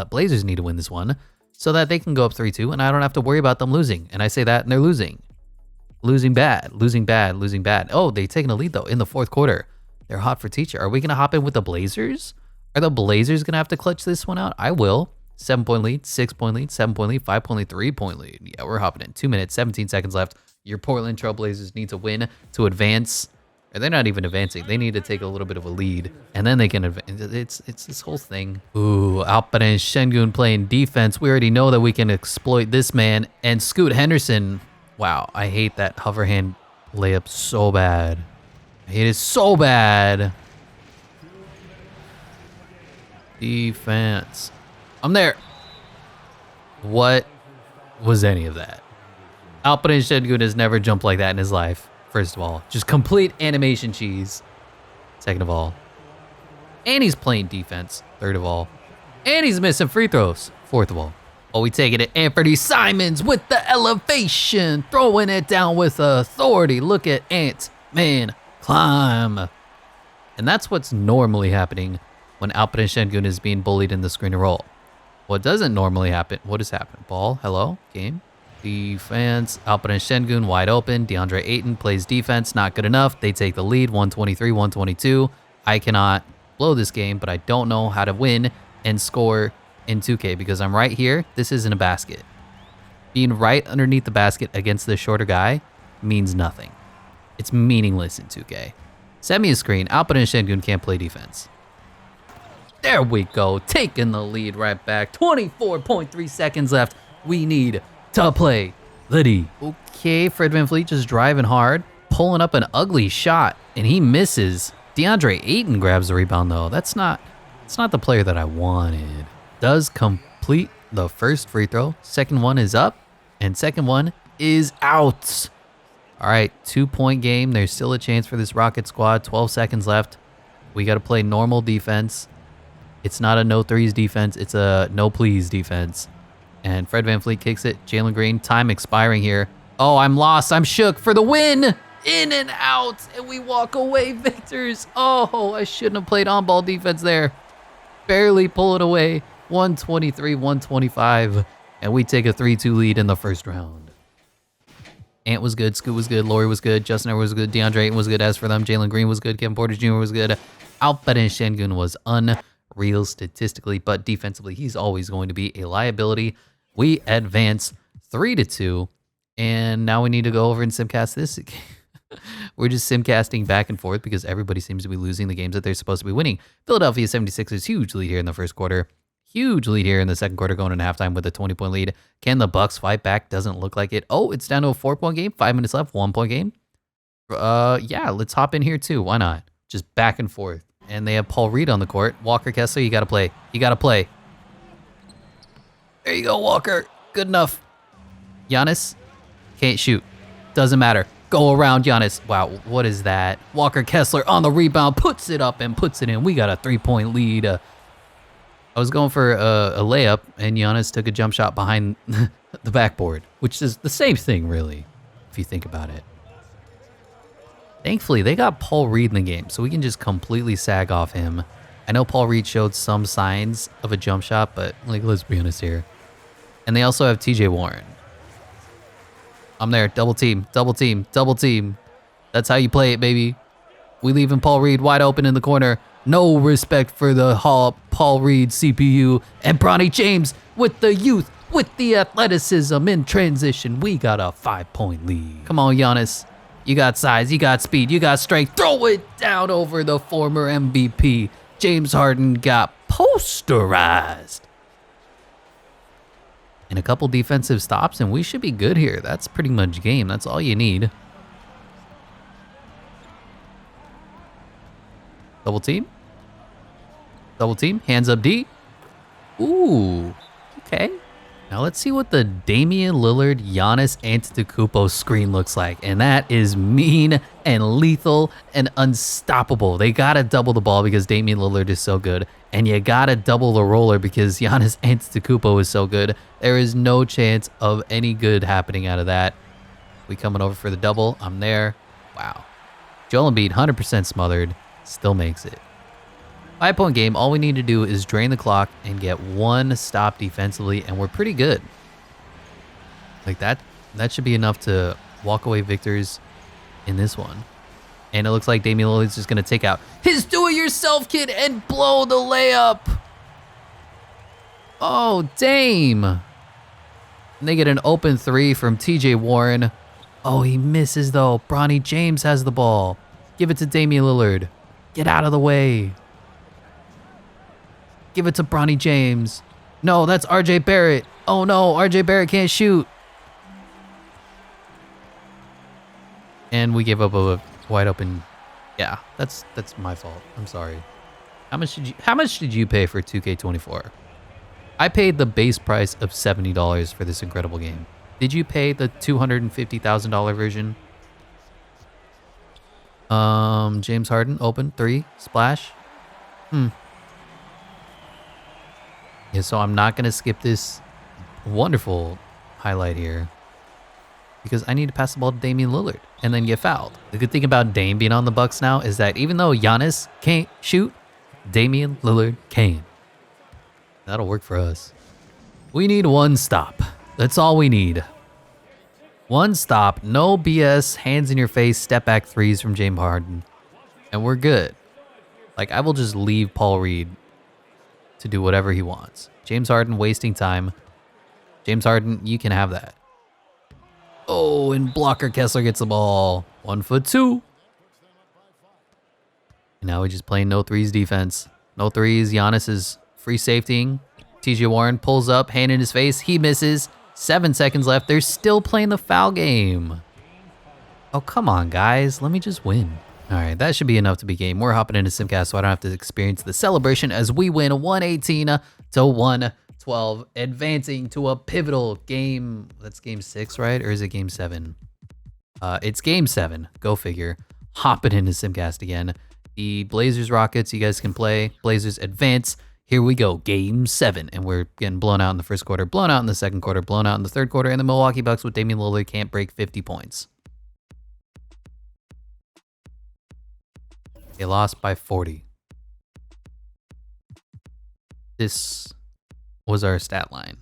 Blazers need to win this one so that they can go up 3-2, and I don't have to worry about them losing. And I say that, and they're losing. Losing bad. Oh, they've taken a lead, though, in the fourth quarter. They're hot for teacher. Are we going to hop in with the Blazers? Are the Blazers going to have to clutch this one out? I will. 7-point lead, 6-point lead, 7-point lead, 5-point lead, 3-point lead. Yeah, we're hopping in. 2 minutes, 17 seconds left. Your Portland Trailblazers need to win to advance. Or they're not even advancing. They need to take a little bit of a lead, and then they can advance. It's this whole thing. Ooh, Alperen Şengün playing defense. We already know that we can exploit this man. And Scoot Henderson. Wow, I hate that hover hand layup so bad. I hate it so bad. Defense. I'm there. What was any of that? Alperen Şengün has never jumped like that in his life, first of all. Just complete animation cheese, second of all. And he's playing defense, third of all. And he's missing free throws, fourth of all. Oh, we taking it. Anthony Simons with the elevation, throwing it down with authority. Look at Ant-Man climb. And that's what's normally happening when Alperen Şengün is being bullied in the screen and roll. What doesn't normally happen, what has happened? Ball, hello, game. Defense, Alperen Şengün wide open. DeAndre Ayton plays defense, not good enough. They take the lead, 123-122. I cannot blow this game, but I don't know how to win and score in 2K because I'm right here. This isn't a basket. Being right underneath the basket against the shorter guy means nothing. It's meaningless in 2K. Send me a screen. Alperen Şengün can't play defense. There we go. Taking the lead right back. 24.3 seconds left. We need to play the D. Okay, Fred VanVleet just driving hard, pulling up an ugly shot, and he misses. DeAndre Ayton grabs the rebound though. It's not the player that I wanted. Does complete the first free throw. Second one is up, and second one is out. All right, 2-point game. There's still a chance for this Rocket squad. 12 seconds left. We got to play normal defense. It's not a no threes defense. It's a no please defense. And Fred VanVleet kicks it. Jalen Green, time expiring here. Oh, I'm lost. I'm shook for the win. In and out, and we walk away victors. Oh, I shouldn't have played on-ball defense there. Barely pull it away. 123-125, and we take a 3-2 lead in the first round. Ant was good, Scoot was good, Laurie was good, Justin Edwards was good, DeAndre Ayton was good. As for them, Jalen Green was good, Kevin Porter Jr. was good. Alperen Şengün was unreal statistically, but defensively, he's always going to be a liability. We advance 3-2, and now we need to go over and simcast this. We're just simcasting back and forth because everybody seems to be losing the games that they're supposed to be winning. Philadelphia 76ers, huge lead here in the first quarter. Huge lead here in the second quarter, going into halftime with a 20-point lead. Can the Bucks fight back? Doesn't look like it. Oh, it's down to a 4-point game. 5 minutes left. 1-point game. Yeah, let's hop in here too. Why not? Just back and forth. And they have Paul Reed on the court. Walker Kessler, you got to play. You got to play. There you go, Walker. Good enough. Giannis can't shoot. Doesn't matter. Go around Giannis. Wow, what is that? Walker Kessler on the rebound, puts it up and puts it in. We got a 3-point lead. I was going for a layup, and Giannis took a jump shot behind the backboard, which is the same thing, really, if you think about it. Thankfully, they got Paul Reed in the game, so we can just completely sag off him. I know Paul Reed showed some signs of a jump shot, but like, let's be honest here. And they also have TJ Warren. I'm there. Double team, double team, double team. That's how you play it, baby. We leaving Paul Reed wide open in the corner. No respect for the Paul Reed CPU. And Bronny James with the youth, with the athleticism in transition. We got a 5-point lead. Come on, Giannis. You got size, you got speed, you got strength. Throw it down over the former MVP. James Harden got posterized. And a couple defensive stops, and we should be good here. That's pretty much game. That's all you need. Double team. Double team. Hands up D. Ooh. Okay. Now let's see what the Damian Lillard, Giannis Antetokounmpo screen looks like. And that is mean and lethal and unstoppable. They got to double the ball because Damian Lillard is so good. And you got to double the roller because Giannis Antetokounmpo is so good. There is no chance of any good happening out of that. We coming over for the double. I'm there. Wow. Joel Embiid, 100% smothered. Still makes it. 5-point game. All we need to do is drain the clock and get one stop defensively, and we're pretty good. Like that should be enough to walk away victors in this one. And it looks like Damian Lillard's just going to take out his do-it-yourself kit and blow the layup. Oh, Dame. And they get an open 3 from TJ Warren. Oh, he misses, though. Bronny James has the ball. Give it to Damian Lillard. Get out of the way. Give it to Bronny James. No, that's RJ Barrett. Oh, no, RJ Barrett can't shoot. And we gave up a wide open. Yeah, that's my fault. I'm sorry. How much did you pay for 2K24? I paid the base price of $70 for this incredible game. Did you pay the $250,000 version? James Harden, open, 3, splash. Yeah, so I'm not gonna skip this wonderful highlight here because I need to pass the ball to Damian Lillard and then get fouled. The good thing about Dame being on the Bucks now is that even though Giannis can't shoot, Damian Lillard can. That'll work for us. We need one stop. That's all we need. One stop, no BS, hands in your face, step back threes from James Harden. And we're good. Like, I will just leave Paul Reed to do whatever he wants. James Harden wasting time. James Harden, you can have that. Oh, and blocker Kessler gets the ball. 1-2. And now we're just playing no threes defense. No threes. Giannis is free safetying. TJ Warren pulls up, hand in his face. He misses. 7 seconds left. They're still playing the foul game. Oh, come on, guys. Let me just win. All right, that should be enough to be game. We're hopping into Simcast so I don't have to experience the celebration as we win 118 to 112, advancing to a pivotal game. That's game 6, right? Or is it game 7? It's game 7. Go figure. Hopping into Simcast again. The Blazers Rockets, you guys can play. Blazers advance. Here we go, game 7, and we're getting blown out in the first quarter, blown out in the second quarter, blown out in the third quarter, and the Milwaukee Bucks with Damian Lillard can't break 50 points. They lost by 40. This was our stat line.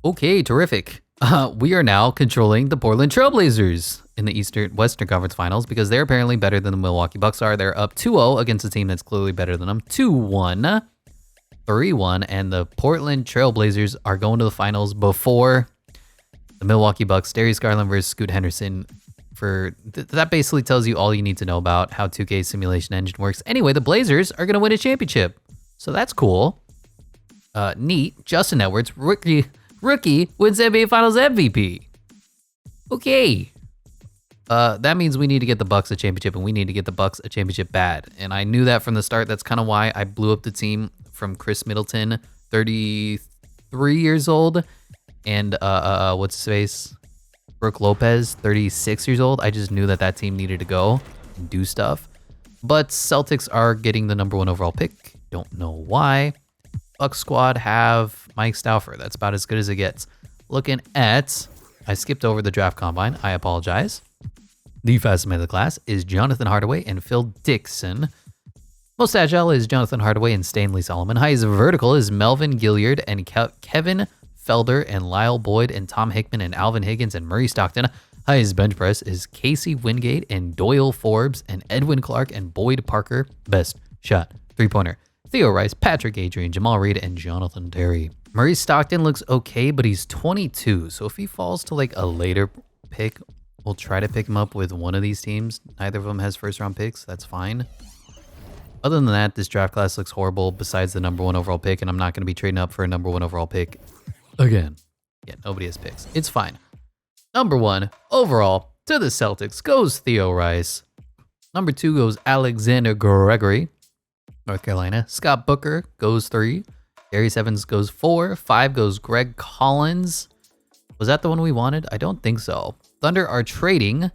Okay, terrific. We are now controlling the Portland Trailblazers in the Western Conference Finals because they're apparently better than the Milwaukee Bucks are. They're up 2-0 against a team that's clearly better than them. 2-1, 3-1, and the Portland Trailblazers are going to the finals before the Milwaukee Bucks. Darius Garland versus Scoot Henderson. That basically tells you all you need to know about how 2K's simulation engine works. Anyway, the Blazers are going to win a championship, so that's cool. Neat. Justin Edwards, rookie wins NBA Finals MVP. Okay. That means we need to get the Bucks a championship, and we need to get the Bucks a championship bad. And I knew that from the start. That's kind of why I blew up the team from Chris Middleton, 33 years old, and what's his face? Brooke Lopez, 36 years old. I just knew that team needed to go and do stuff. But Celtics are getting the #1 overall pick. Don't know why. Bucks squad have Mike Stauffer. That's about as good as it gets. Looking at, I skipped over the draft combine. I apologize. The fastest man of the class is Jonathan Hardaway and Phil Dixon. Most agile is Jonathan Hardaway and Stanley Solomon. Highest vertical is Melvin Gilliard and Kevin Felder and Lyle Boyd and Tom Hickman and Alvin Higgins and Murray Stockton. Highest bench press is Casey Wingate and Doyle Forbes and Edwin Clark and Boyd Parker. Best shot, three-pointer, Theo Rice, Patrick Adrian, Jamal Reed, and Jonathan Terry. Murray Stockton looks okay, but he's 22. So if he falls to like a later pick, we'll try to pick him up with one of these teams. Neither of them has first-round picks. That's fine. Other than that, this draft class looks horrible besides the #1 overall pick, and I'm not going to be trading up for a #1 overall pick again. Yeah, nobody has picks. It's fine. #1 overall to the Celtics goes Theo Rice. #2 goes Alexander Gregory, North Carolina. Scott Booker goes 3. Darius Evans goes 4. 5 goes Greg Collins. Was that the one we wanted? I don't think so. Thunder are trading.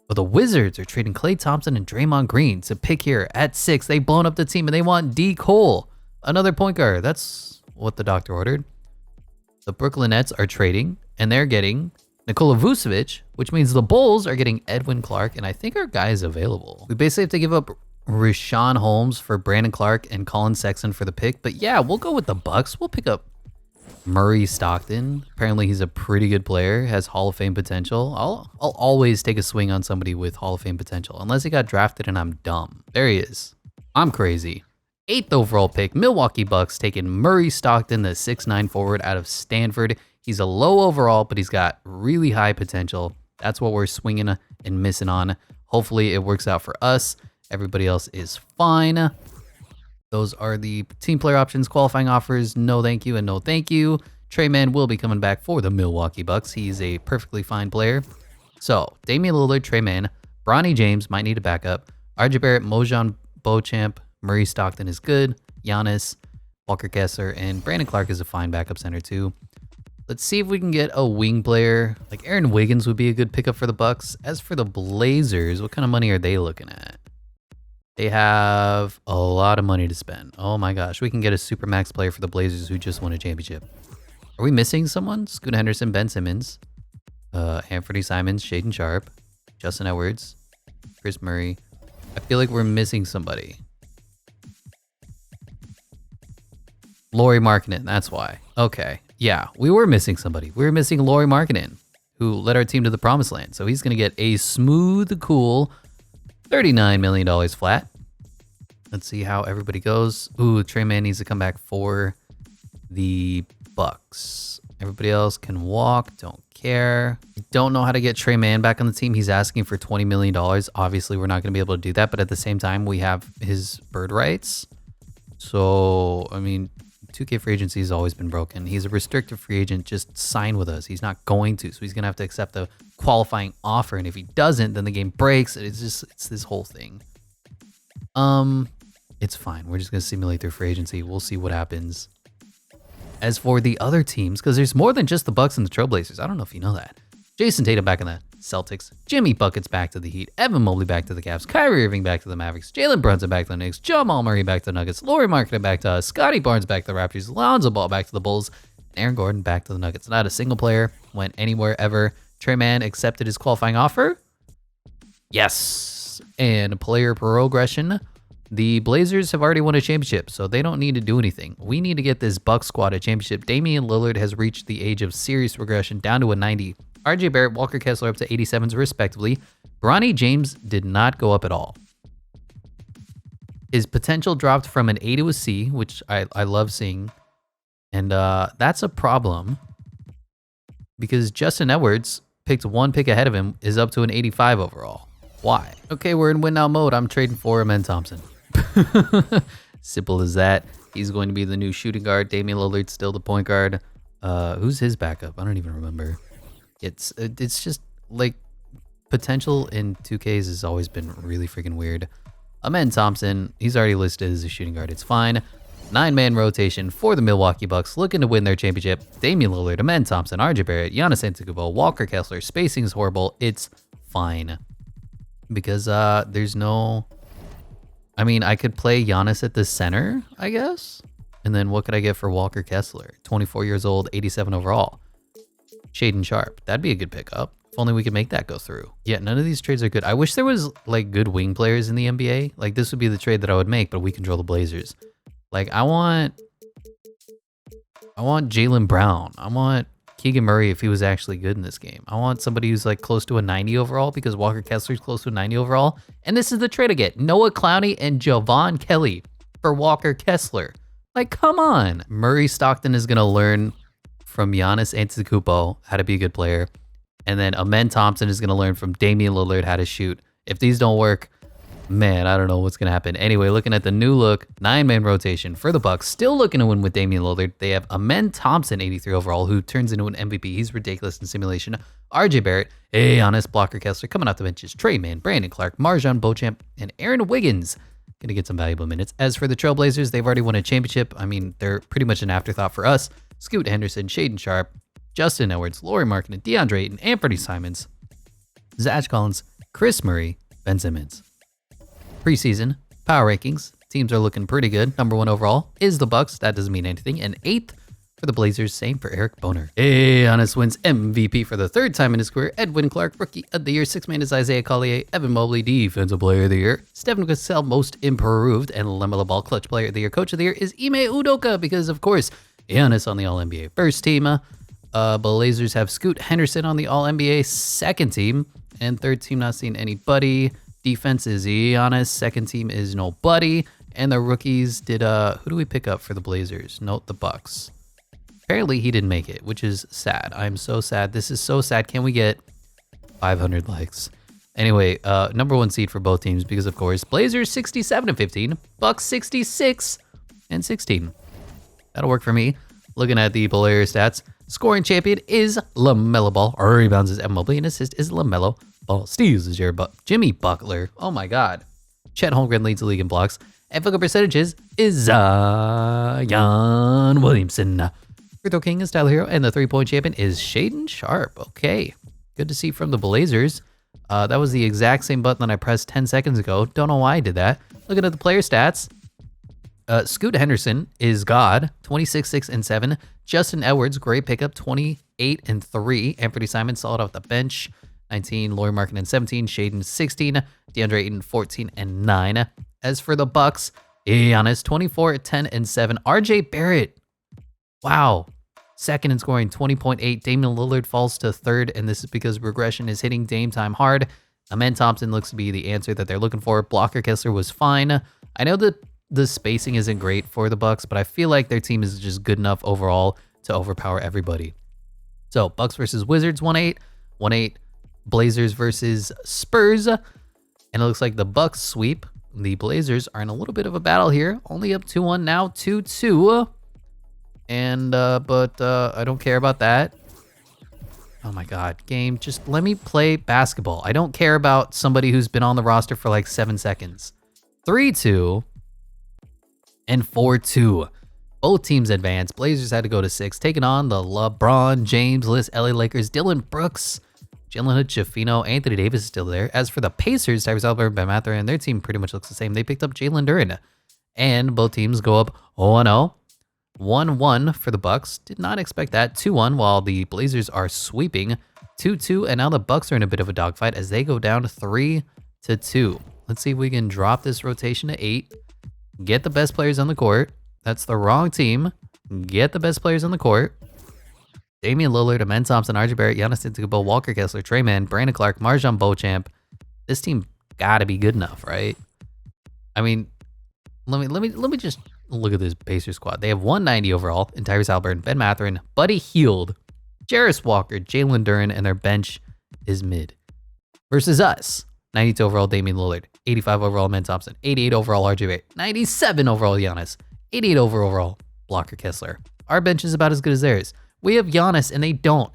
Well, the Wizards are trading Klay Thompson and Draymond Green to pick here at 6. They've blown up the team and they want D. Cole, another point guard. That's what the doctor ordered. The Brooklyn Nets are trading and they're getting Nikola Vucevic, which means the Bulls are getting Edwin Clark, and I think our guy is available. We basically have to give up Rashawn Holmes for Brandon Clark and Colin Sexton for the pick, but yeah, we'll go with the Bucks. We'll pick up Murray Stockton. Apparently he's a pretty good player, has Hall of Fame potential. I'll always take a swing on somebody with Hall of Fame potential, unless he got drafted and I'm dumb. There he is. I'm crazy. 8th overall pick, Milwaukee Bucks taking Murray Stockton, the 6'9" forward out of Stanford. He's a low overall, but he's got really high potential. That's what we're swinging and missing on. Hopefully it works out for us. Everybody else is fine. Those are the team player options. Qualifying offers, no thank you and no thank you. Trey Mann will be coming back for the Milwaukee Bucks. He's a perfectly fine player. So, Damian Lillard, Trey Mann, Bronny James might need a backup. RJ Barrett, Mojon Beauchamp, Murray Stockton is good. Giannis, Walker Kessler, and Brandon Clark is a fine backup center too. Let's see if we can get a wing player. Like Aaron Wiggins would be a good pickup for the Bucks. As for the Blazers, what kind of money are they looking at? They have a lot of money to spend. Oh my gosh, we can get a supermax player for the Blazers who just won a championship. Are we missing someone? Scoot Henderson, Ben Simmons, Anthony Simons, Shaden Sharp, Justin Edwards, Chris Murray. I feel like we're missing somebody. Lauri Markkanen, that's why. Okay, yeah, we were missing somebody. We were missing Lauri Markkanen, who led our team to the promised land. So he's going to get a smooth, cool $39 million flat. Let's see how everybody goes. Ooh, Trey Mann needs to come back for the Bucks. Everybody else can walk, don't care. Don't know how to get Trey Mann back on the team. He's asking for $20 million. Obviously, we're not going to be able to do that, but at the same time, we have his bird rights. So, I mean, 2K free agency has always been broken. He's a restricted free agent. Just sign with us. He's not going to, so he's going to have to accept a qualifying offer, and if he doesn't, then the game breaks. It's this whole thing. It's fine. We're just going to simulate their free agency. We'll see what happens. As for the other teams, because there's more than just the Bucks and the Trailblazers. I don't know if you know that. Jason Tatum back in the Celtics. Jimmy Buckets back to the Heat. Evan Mobley back to the Cavs. Kyrie Irving back to the Mavericks. Jalen Brunson back to the Knicks. Jamal Murray back to the Nuggets. Lauri Markkanen back to us. Scotty Barnes back to the Raptors. Lonzo Ball back to the Bulls. And Aaron Gordon back to the Nuggets. Not a single player went anywhere ever. Trey Mann accepted his qualifying offer. Yes. And player progression. The Blazers have already won a championship, so they don't need to do anything. We need to get this Bucks squad a championship. Damian Lillard has reached the age of serious regression, down to a 90. RJ Barrett, Walker Kessler up to 87s respectively. Bronny James did not go up at all. His potential dropped from an A to a C, which I love seeing. And that's a problem because Justin Edwards, picked one pick ahead of him, is up to an 85 overall. Why? Okay, we're in win now mode. I'm trading for Amen Thompson. Simple as that. He's going to be the new shooting guard. Damian Lillard still the point guard. Who's his backup? I don't even remember. It's just like potential in 2Ks has always been really freaking weird. Amen Thompson, he's already listed as a shooting guard. It's fine. 9-man rotation for the Milwaukee Bucks looking to win their championship. Damian Lillard, Amen Thompson, RJ Barrett, Giannis Antetokounmpo, Walker Kessler. Spacing is horrible. It's fine because there's no. I mean, I could play Giannis at the center, I guess. And then what could I get for Walker Kessler? 24 years old, 87 overall. Shaden Sharp. That'd be a good pickup. If only we could make that go through. Yeah, none of these trades are good. I wish there was like good wing players in the NBA. Like this would be the trade that I would make, but we control the Blazers. Like I want Jaylen Brown. I want Keegan Murray if he was actually good in this game. I want somebody who's like close to a 90 overall because Walker Kessler's close to a 90 overall. And this is the trade I get. Noah Clowney and Javon Kelly for Walker Kessler. Like, come on. Murray Stockton is going to learn from Giannis Antetokounmpo how to be a good player. And then Amen Thompson is going to learn from Damian Lillard how to shoot. If these don't work, man, I don't know what's going to happen. Anyway, looking at the new look, 9-man rotation for the Bucks. Still looking to win with Damian Lillard. They have Amen Thompson, 83 overall, who turns into an MVP. He's ridiculous in simulation. RJ Barrett, Giannis, Walker Kessler coming off the benches. Trey Mann, Brandon Clark, Marjon Beauchamp, and Aaron Wiggins. Going to get some valuable minutes. As for the Trailblazers, they've already won a championship. I mean, they're pretty much an afterthought for us. Scoot Henderson, Shaden Sharp, Justin Edwards, Lauri Markkanen, DeAndre Ayton, Anthony Simons, Zach Collins, Chris Murray, Ben Simmons. Preseason power rankings. Teams are looking pretty good. Number 1 overall is the Bucks. That doesn't mean anything. And 8th for the Blazers. Same for Eric Boner. Giannis wins MVP for the 3rd time in his career. Edwin Clark, Rookie of the Year. 6th man is Isaiah Collier. Evan Mobley, Defensive Player of the Year. Stephen Cassell, Most Improved. And LaMelo Ball, Clutch Player of the Year. Coach of the Year is Ime Udoka because, of course, Giannis on the All-NBA first team. Blazers have Scoot Henderson on the All-NBA second team. And third team, not seeing anybody. Defense is Giannis. Second team is nobody. And the rookies did, who do we pick up for the Blazers? Note the Bucks. Apparently he didn't make it, which is sad. I'm so sad. This is so sad. Can we get 500 likes? Anyway, number 1 seed for both teams because, of course, Blazers 67-15, Bucks 66-16. That'll work for me. Looking at the player stats, scoring champion is LaMelo Ball. Rebounds is Evan Mobley, and assist is LaMelo. Ball steals is your Jimmy Butler. Oh my God. Chet Holmgren leads the league in blocks. And field goal percentages is Zion Williamson. Free throw king is Tyler Hero, and the three-point champion is Shaedon Sharpe. Okay, good to see from the Blazers. That was the exact same button that I pressed 10 seconds ago. Don't know why I did that. Looking at the player stats, Scoot Henderson is God, 26, 6, and 7. Justin Edwards, great pickup, 28 and 3. Anthony Simon, solid off the bench, 19. Lauri Markkanen, 17. Shaedon, 16. DeAndre Ayton, 14 and 9. As for the Bucks, Giannis, 24, 10, and 7. RJ Barrett, wow, second in scoring, 20.8. Damian Lillard falls to third, and this is because regression is hitting Dame time hard. Amen Thompson looks to be the answer that they're looking for. Blocker Kessler was fine. I know that the spacing isn't great for the Bucks, but I feel like their team is just good enough overall to overpower everybody. So Bucks versus Wizards, 1-8. 1-8. Blazers versus Spurs. And it looks like the Bucks sweep. The Blazers are in a little bit of a battle here. Only up 2-1 now, 2-2. And, but I don't care about that. Oh my God, game, just let me play basketball. I don't care about somebody who's been on the roster for like 7 seconds. 3-2 and 4-2. Both teams advance. Blazers had to go to 6, taking on the LeBron James-less LA Lakers. Dylan Brooks, Jalen Hood, Schifino, Anthony Davis is still there. As for the Pacers, Tyrese Haliburton, Ben Mathurin, their team pretty much looks the same. They picked up Jalen Duren. And both teams go up 0-0. 1-1 for the Bucks. Did not expect that. 2-1 while the Blazers are sweeping. 2-2, and now the Bucks are in a bit of a dogfight as they go down 3-2. Let's see if we can drop this rotation to 8. Get the best players on the court. That's the wrong team. Get the best players on the court. Damian Lillard, Amen Thompson, RJ Barrett, Giannis Antetokounmpo, Walker Kessler, Trey Mann, Brandon Clark, Marjon Beauchamp. This team gotta be good enough, right? I mean, let me just look at this Pacers squad. They have 190 overall in Tyrese Haliburton, Ben Mathurin, Buddy Hield, Jarris Walker, Jalen Duren, and their bench is mid. Versus us, 92 overall Damian Lillard, 85 overall Amen Thompson, 88 overall RJ Barrett, 97 overall Giannis, 88 overall Blocker Kessler. Our bench is about as good as theirs. We have Giannis and they don't.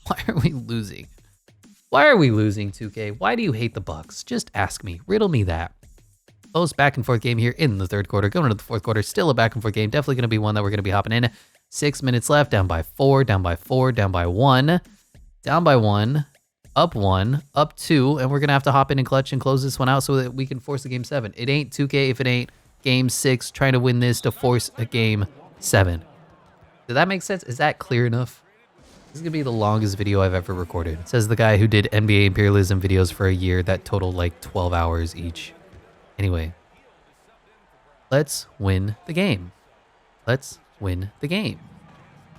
Why are we losing? Why are we losing, 2K? Why do you hate the Bucks? Just ask me. Riddle me that. Close back and forth game here in the third quarter. Going into the fourth quarter, still a back and forth game. Definitely going to be one that we're going to be hopping in. 6 minutes left. Down by 4, down by 4, down by 1, down by 1, up 1, up 2. And we're going to have to hop in and clutch and close this one out so that we can force a game 7. It ain't 2K if it ain't game 6. Trying to win this to force a game 7. Did that make sense? Is that clear enough? This is going to be the longest video I've ever recorded. Says the guy who did NBA imperialism videos for a year that totaled like 12 hours each. Anyway, let's win the game. Let's win the game.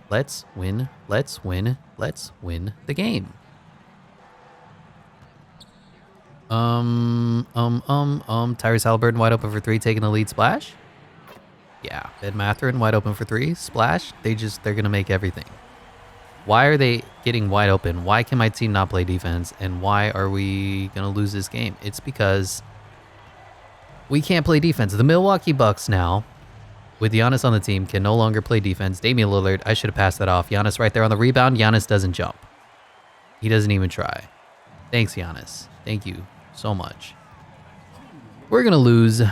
Let's win the game. Tyrese Haliburton wide open for 3, taking the lead splash. Yeah, Ben Mathurin wide open for 3, splash. They're gonna make everything. Why are they getting wide open? Why can my team not play defense? And why are we gonna lose this game? It's because we can't play defense. The Milwaukee Bucks now, with Giannis on the team, can no longer play defense. Damian Lillard, I should have passed that off. Giannis right there on the rebound. Giannis doesn't jump. He doesn't even try. Thanks, Giannis. Thank you so much. We're gonna lose.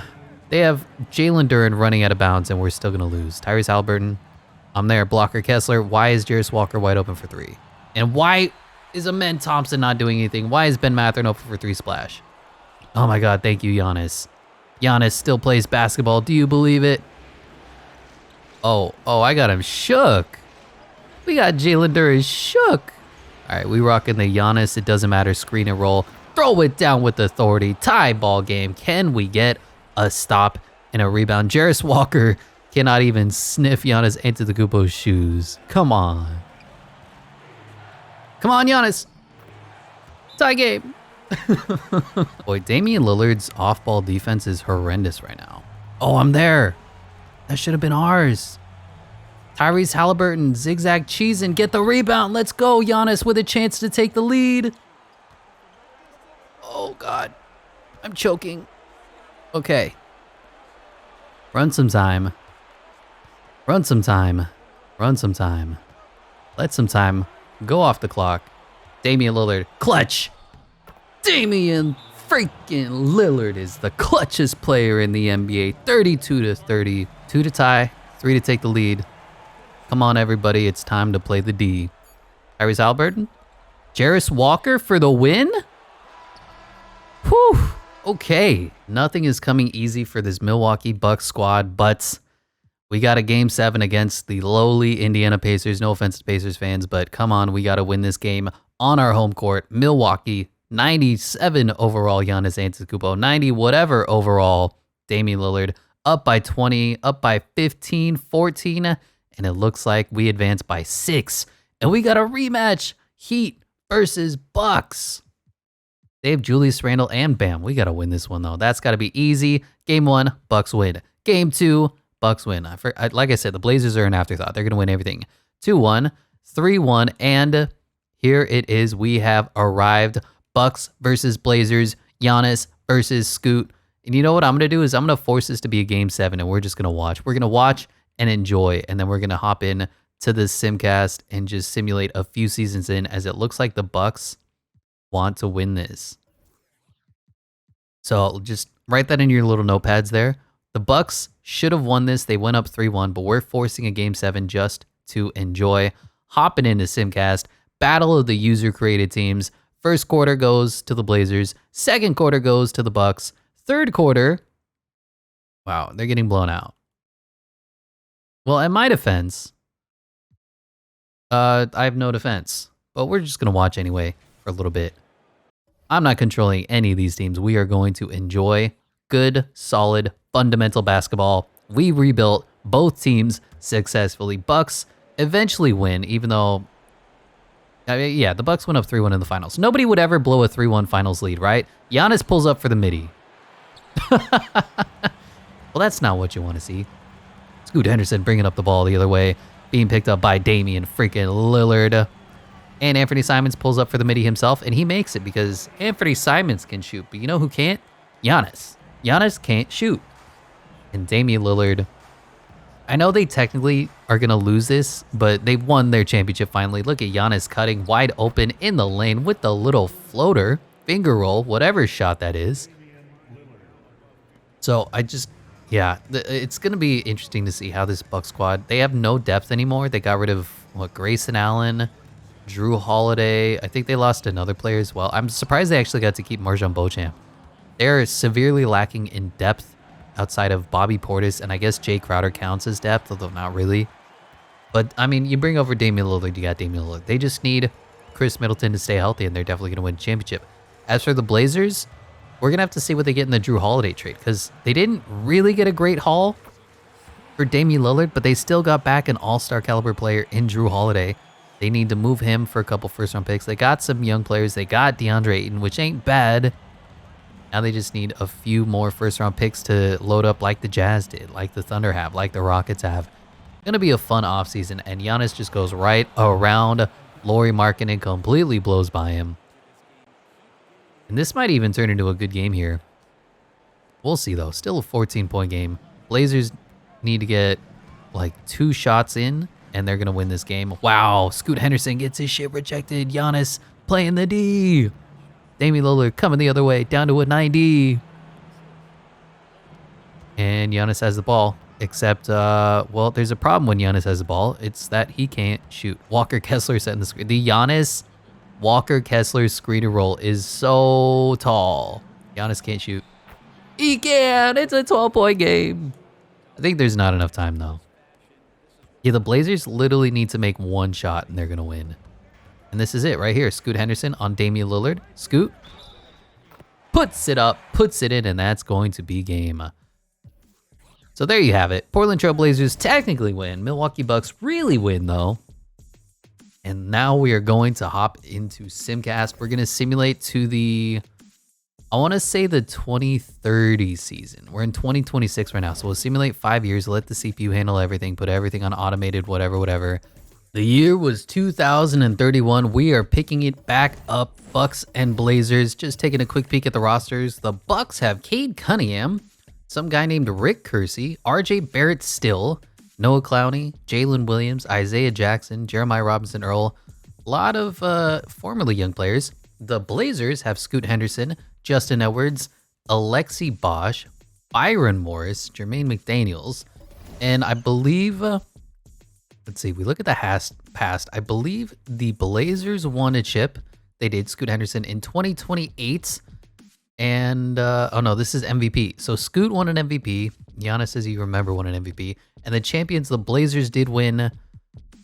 They have Jalen Duren running out of bounds, and we're still going to lose. Tyrese Haliburton, I'm there. Blocker Kessler. Why is Jarris Walker wide open for 3? And why is Amen Thompson not doing anything? Why is Ben Mathurin open for 3 splash? Oh my God, thank you, Giannis. Giannis still plays basketball. Do you believe it? Oh, I got him shook. We got Jalen Duren shook. All right, we rocking the Giannis. It doesn't matter. Screen and roll. Throw it down with authority. Tie ball game. Can we get a stop and a rebound? Jarris Walker cannot even sniff Giannis Antetokounmpo's shoes. Come on. Come on, Giannis. Tie game. Boy, Damian Lillard's off-ball defense is horrendous right now. Oh, I'm there. That should have been ours. Tyrese Haliburton, zigzag cheese and get the rebound. Let's go, Giannis, with a chance to take the lead. Oh, God. I'm choking. Okay. Run some time. Run some time. Run some time. Let some time go off the clock. Damian Lillard. Clutch. Damian freaking Lillard is the clutchest player in the NBA. 32-30, 2 to tie, 3 to take the lead. Come on, everybody, it's time to play the D. Tyrese Haliburton, Jarris Walker for the win. Whew. Okay, nothing is coming easy for this Milwaukee Bucks squad, but we got a Game 7 against the lowly Indiana Pacers. No offense to Pacers fans, but come on, we got to win this game on our home court. Milwaukee, 97 overall Giannis Antetokounmpo, 90 whatever overall Damian Lillard, up by 20, up by 15, 14, and it looks like we advanced by 6. And we got a rematch, Heat versus Bucks. They have Julius Randle and Bam. We got to win this one, though. That's got to be easy. Game 1, Bucks win. Game 2, Bucks win. Like I said, the Blazers are an afterthought. They're going to win everything. 2-1, 3-1, and here it is. We have arrived. Bucks versus Blazers. Giannis versus Scoot. And you know what I'm going to do is I'm going to force this to be a Game 7, and we're just going to watch. We're going to watch and enjoy, and then we're going to hop in to the simcast and just simulate a few seasons in, as it looks like the Bucks want to win this. So just write that in your little notepads there. The Bucks should have won this. They went up 3-1, but we're forcing a Game 7 just to enjoy. Hopping into simcast, battle of the user-created teams. First quarter goes to the Blazers. Second quarter goes to the Bucks. Third quarter, wow, they're getting blown out. Well, in my defense, I have no defense, but we're just going to watch anyway for a little bit. I'm not controlling any of these teams. We are going to enjoy good, solid, fundamental basketball. We rebuilt both teams successfully. Bucks eventually win, even though, yeah, the Bucks went up 3-1 in the finals. Nobody would ever blow a 3-1 finals lead, right? Giannis pulls up for the midi. Well, that's not what you want to see. Scoot Henderson bringing up the ball the other way, being picked up by Damian freaking Lillard. And Anthony Simons pulls up for the midi himself, and he makes it because Anthony Simons can shoot. But you know who can't? Giannis. Giannis can't shoot. And Damian Lillard, I know they technically are going to lose this, but they won their championship finally. Look at Giannis cutting wide open in the lane with the little floater, finger roll, whatever shot that is. So it's going to be interesting to see how this Bucks squad, they have no depth anymore. They got rid of, Grayson Allen, Drew Holiday. I think they lost another player as well. I'm surprised they actually got to keep Marjon Beauchamp. They're severely lacking in depth outside of Bobby Portis, and I guess Jay Crowder counts as depth, although not really. But, I mean, you bring over Damian Lillard, you got Damian Lillard. They just need Chris Middleton to stay healthy, and they're definitely going to win a championship. As for the Blazers, we're going to have to see what they get in the Drew Holiday trade, because they didn't really get a great haul for Damian Lillard, but they still got back an all-star caliber player in Drew Holiday. They need to move him for a couple first-round picks. They got some young players. They got DeAndre Ayton, which ain't bad. Now they just need a few more first-round picks to load up like the Jazz did, like the Thunder have, like the Rockets have. It's going to be a fun offseason, and Giannis just goes right around Lauri Markkanen and completely blows by him. And this might even turn into a good game here. We'll see, though. Still a 14-point game. Blazers need to get, 2 shots in, and they're going to win this game. Wow, Scoot Henderson gets his shit rejected. Giannis playing the D. Damian Lillard coming the other way, down to a 90. And Giannis has the ball, except, there's a problem when Giannis has the ball. It's that he can't shoot. Walker Kessler setting the screen. The Giannis Walker Kessler screen and roll is so tall. Giannis can't shoot. He can! It's a 12-point game. I think there's not enough time, though. Yeah, the Blazers literally need to make one shot, and they're going to win. And this is it right here. Scoot Henderson on Damian Lillard. Scoot puts it up, puts it in, and that's going to be game. So there you have it. Portland Trailblazers technically win. Milwaukee Bucks really win, though. And now we are going to hop into simcast. We're going to simulate to the, I want to say the 2030 season. We're in 2026 right now, so we'll simulate 5 years, let the CPU handle everything, put everything on automated, whatever. The year was 2031. We are picking it back up. Bucks and Blazers. Just taking a quick peek at the rosters. The Bucks have Cade Cunningham, some guy named Rick Kersey, RJ Barrett Still, Noah Clowney, Jalen Williams, Isaiah Jackson, Jeremiah Robinson Earl. A lot of formerly young players. The Blazers have Scoot Henderson, Justin Edwards, Alexi Bosch, Byron Morris, Jermaine McDaniels, and I believe, let's see, we look at the past. I believe the Blazers won a chip. They did, Scoot Henderson, in 2028. And, oh no, this is MVP. So Scoot won an MVP. Giannis says you remember won an MVP. And the champions, the Blazers, did win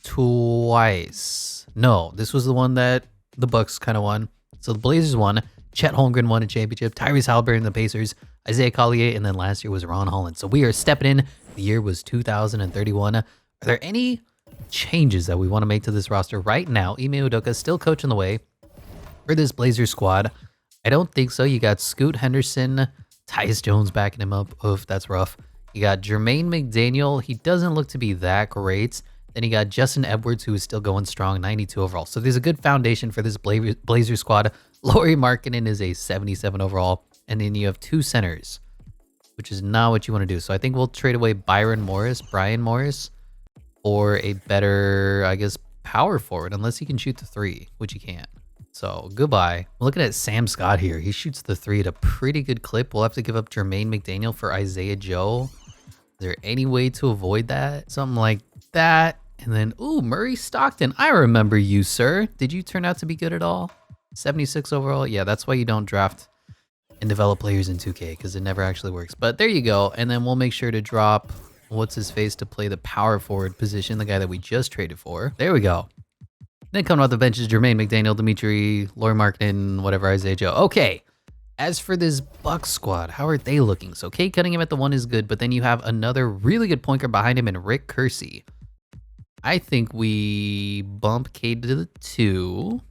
twice. No, this was the one that the Bucks kind of won. So the Blazers won. Chet Holmgren won a championship. Tyrese Halliburton, the Pacers. Isaiah Collier, and then last year was Ron Holland. So we are stepping in. The year was 2031. Are there any changes that we want to make to this roster right now? Ime Udoka still coaching the way for this Blazers squad. I don't think so. You got Scoot Henderson, Tyus Jones backing him up. Oof, that's rough. You got Jermaine McDaniel. He doesn't look to be that great. Then you got Justin Edwards, who is still going strong, 92 overall. So there's a good foundation for this Blazer squad. Lauri Markkanen is a 77 overall. And then you have two centers, which is not what you want to do. So I think we'll trade away Brian Morris, for a better, I guess, power forward, unless he can shoot the three, which he can't. So goodbye. I'm looking at Sam Scott here. He shoots the three at a pretty good clip. We'll have to give up Jermaine McDaniel for Isaiah Joe. Is there any way to avoid that? Something like that. And then, ooh, Murray Stockton. I remember you, sir. Did you turn out to be good at all? 76 overall? Yeah, that's why you don't draft and develop players in 2K, because it never actually works. But there you go. And then we'll make sure to drop what's his face to play the power forward position, the guy that we just traded for. There we go. Then coming off the bench is Jermaine McDaniel, Dimitri, Lauri Markkanen, whatever, Isaiah Joe. Okay. As for this Bucks squad, how are they looking? So Cade Cunningham at the 1 is good, but then you have another really good point guard behind him in Rick Kersey. I think we bump Cade to the 2.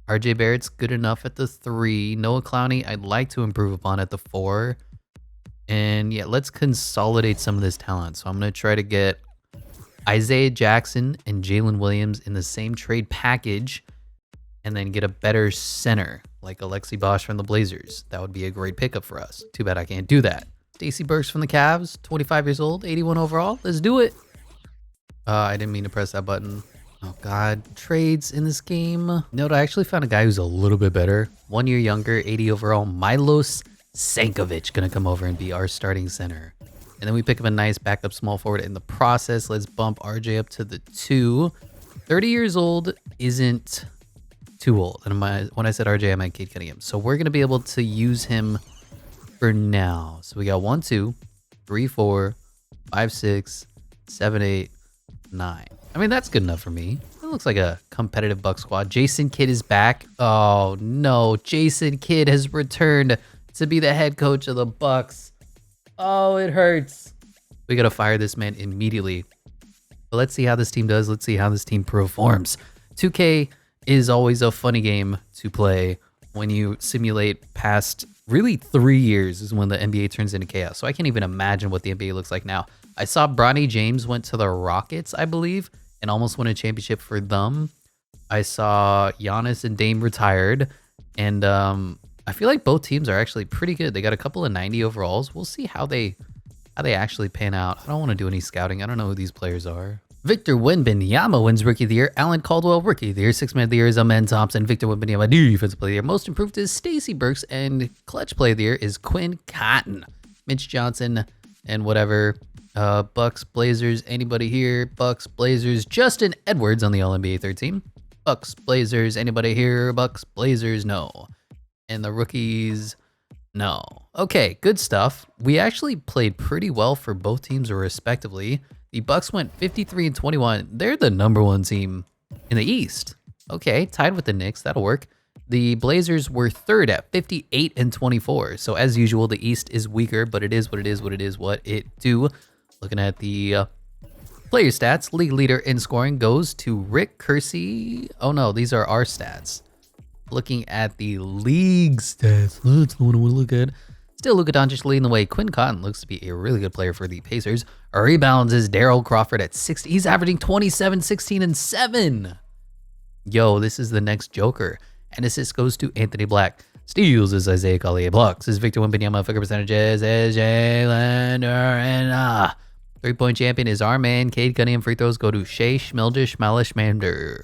RJ Barrett's good enough at the 3. Noah Clowney, I'd like to improve upon at the 4. And yeah, let's consolidate some of this talent. So I'm going to try to get Isaiah Jackson and Jalen Williams in the same trade package, and then get a better center like Alexi Bosch from the Blazers. That would be a great pickup for us. Too bad I can't do that. Stacey Burks from the Cavs, 25 years old, 81 overall. Let's do it. I didn't mean to press that button. Oh God, trades in this game. No, I actually found a guy who's a little bit better. 1 year younger, 80 overall, Milos Sankovic, gonna come over and be our starting center. And then we pick up a nice backup small forward in the process. Let's bump RJ up to the 2. 30 years old isn't too old. And when I said RJ, I meant Cade Cunningham. So we're going to be able to use him for now. So we got 1, 2, 3, 4, 5, 6, 7, 8, 9. I mean, that's good enough for me. It looks like a competitive Buck squad. Jason Kidd is back. Oh no, Jason Kidd has returned to be the head coach of the Bucks. Oh, it hurts. We got to fire this man immediately. But let's see how this team does. Let's see how this team performs. 2K is always a funny game to play when you simulate past really 3 years is when the NBA turns into chaos. So I can't even imagine what the NBA looks like now. I saw Bronny James went to the Rockets, I believe, and almost won a championship for them. I saw Giannis and Dame retired, and I feel like both teams are actually pretty good. They got a couple of 90 overalls. We'll see how they actually pan out. I don't want to do any scouting. I don't know who these players are. Victor Wembanyama wins Rookie of the Year. Alan Caldwell, Rookie of the Year. Sixth Man of the Year is Amen Thompson. Victor Wembanyama, Defensive Player of the Year. Most Improved is Stacey Burks, and Clutch Player of the Year is Quinn Cotton. Mitch Johnson and whatever. Bucks, Blazers, anybody here? Bucks, Blazers. Justin Edwards on the All-NBA third team. Bucks, Blazers, anybody here? Bucks, Blazers, no. And the rookies, no. Okay, good stuff. We actually played pretty well for both teams respectively. The Bucks went 53-21. They're the #1 team in the East. Okay, tied with the Knicks. That'll work. The Blazers were third at 58-24. So as usual, the East is weaker, but it is what it is, what it do. Looking at the player stats, league leader in scoring goes to Rick Kersey. Oh no, these are our stats. Looking at the league stats, that's the one we look at. Still, Luka Doncic leading the way. Quinn Cotton looks to be a really good player for the Pacers. Our rebounds is Daryl Crawford at 60. He's averaging 27, 16, and 7. Yo, this is the next Joker. And assist goes to Anthony Black. Steals is Isaiah Collier. Blocks is Victor Wembanyama. Figure percentages is Jalen and Three-point champion is our man, Cade Cunningham. Free throws go to Shea Schmildish Malishmander.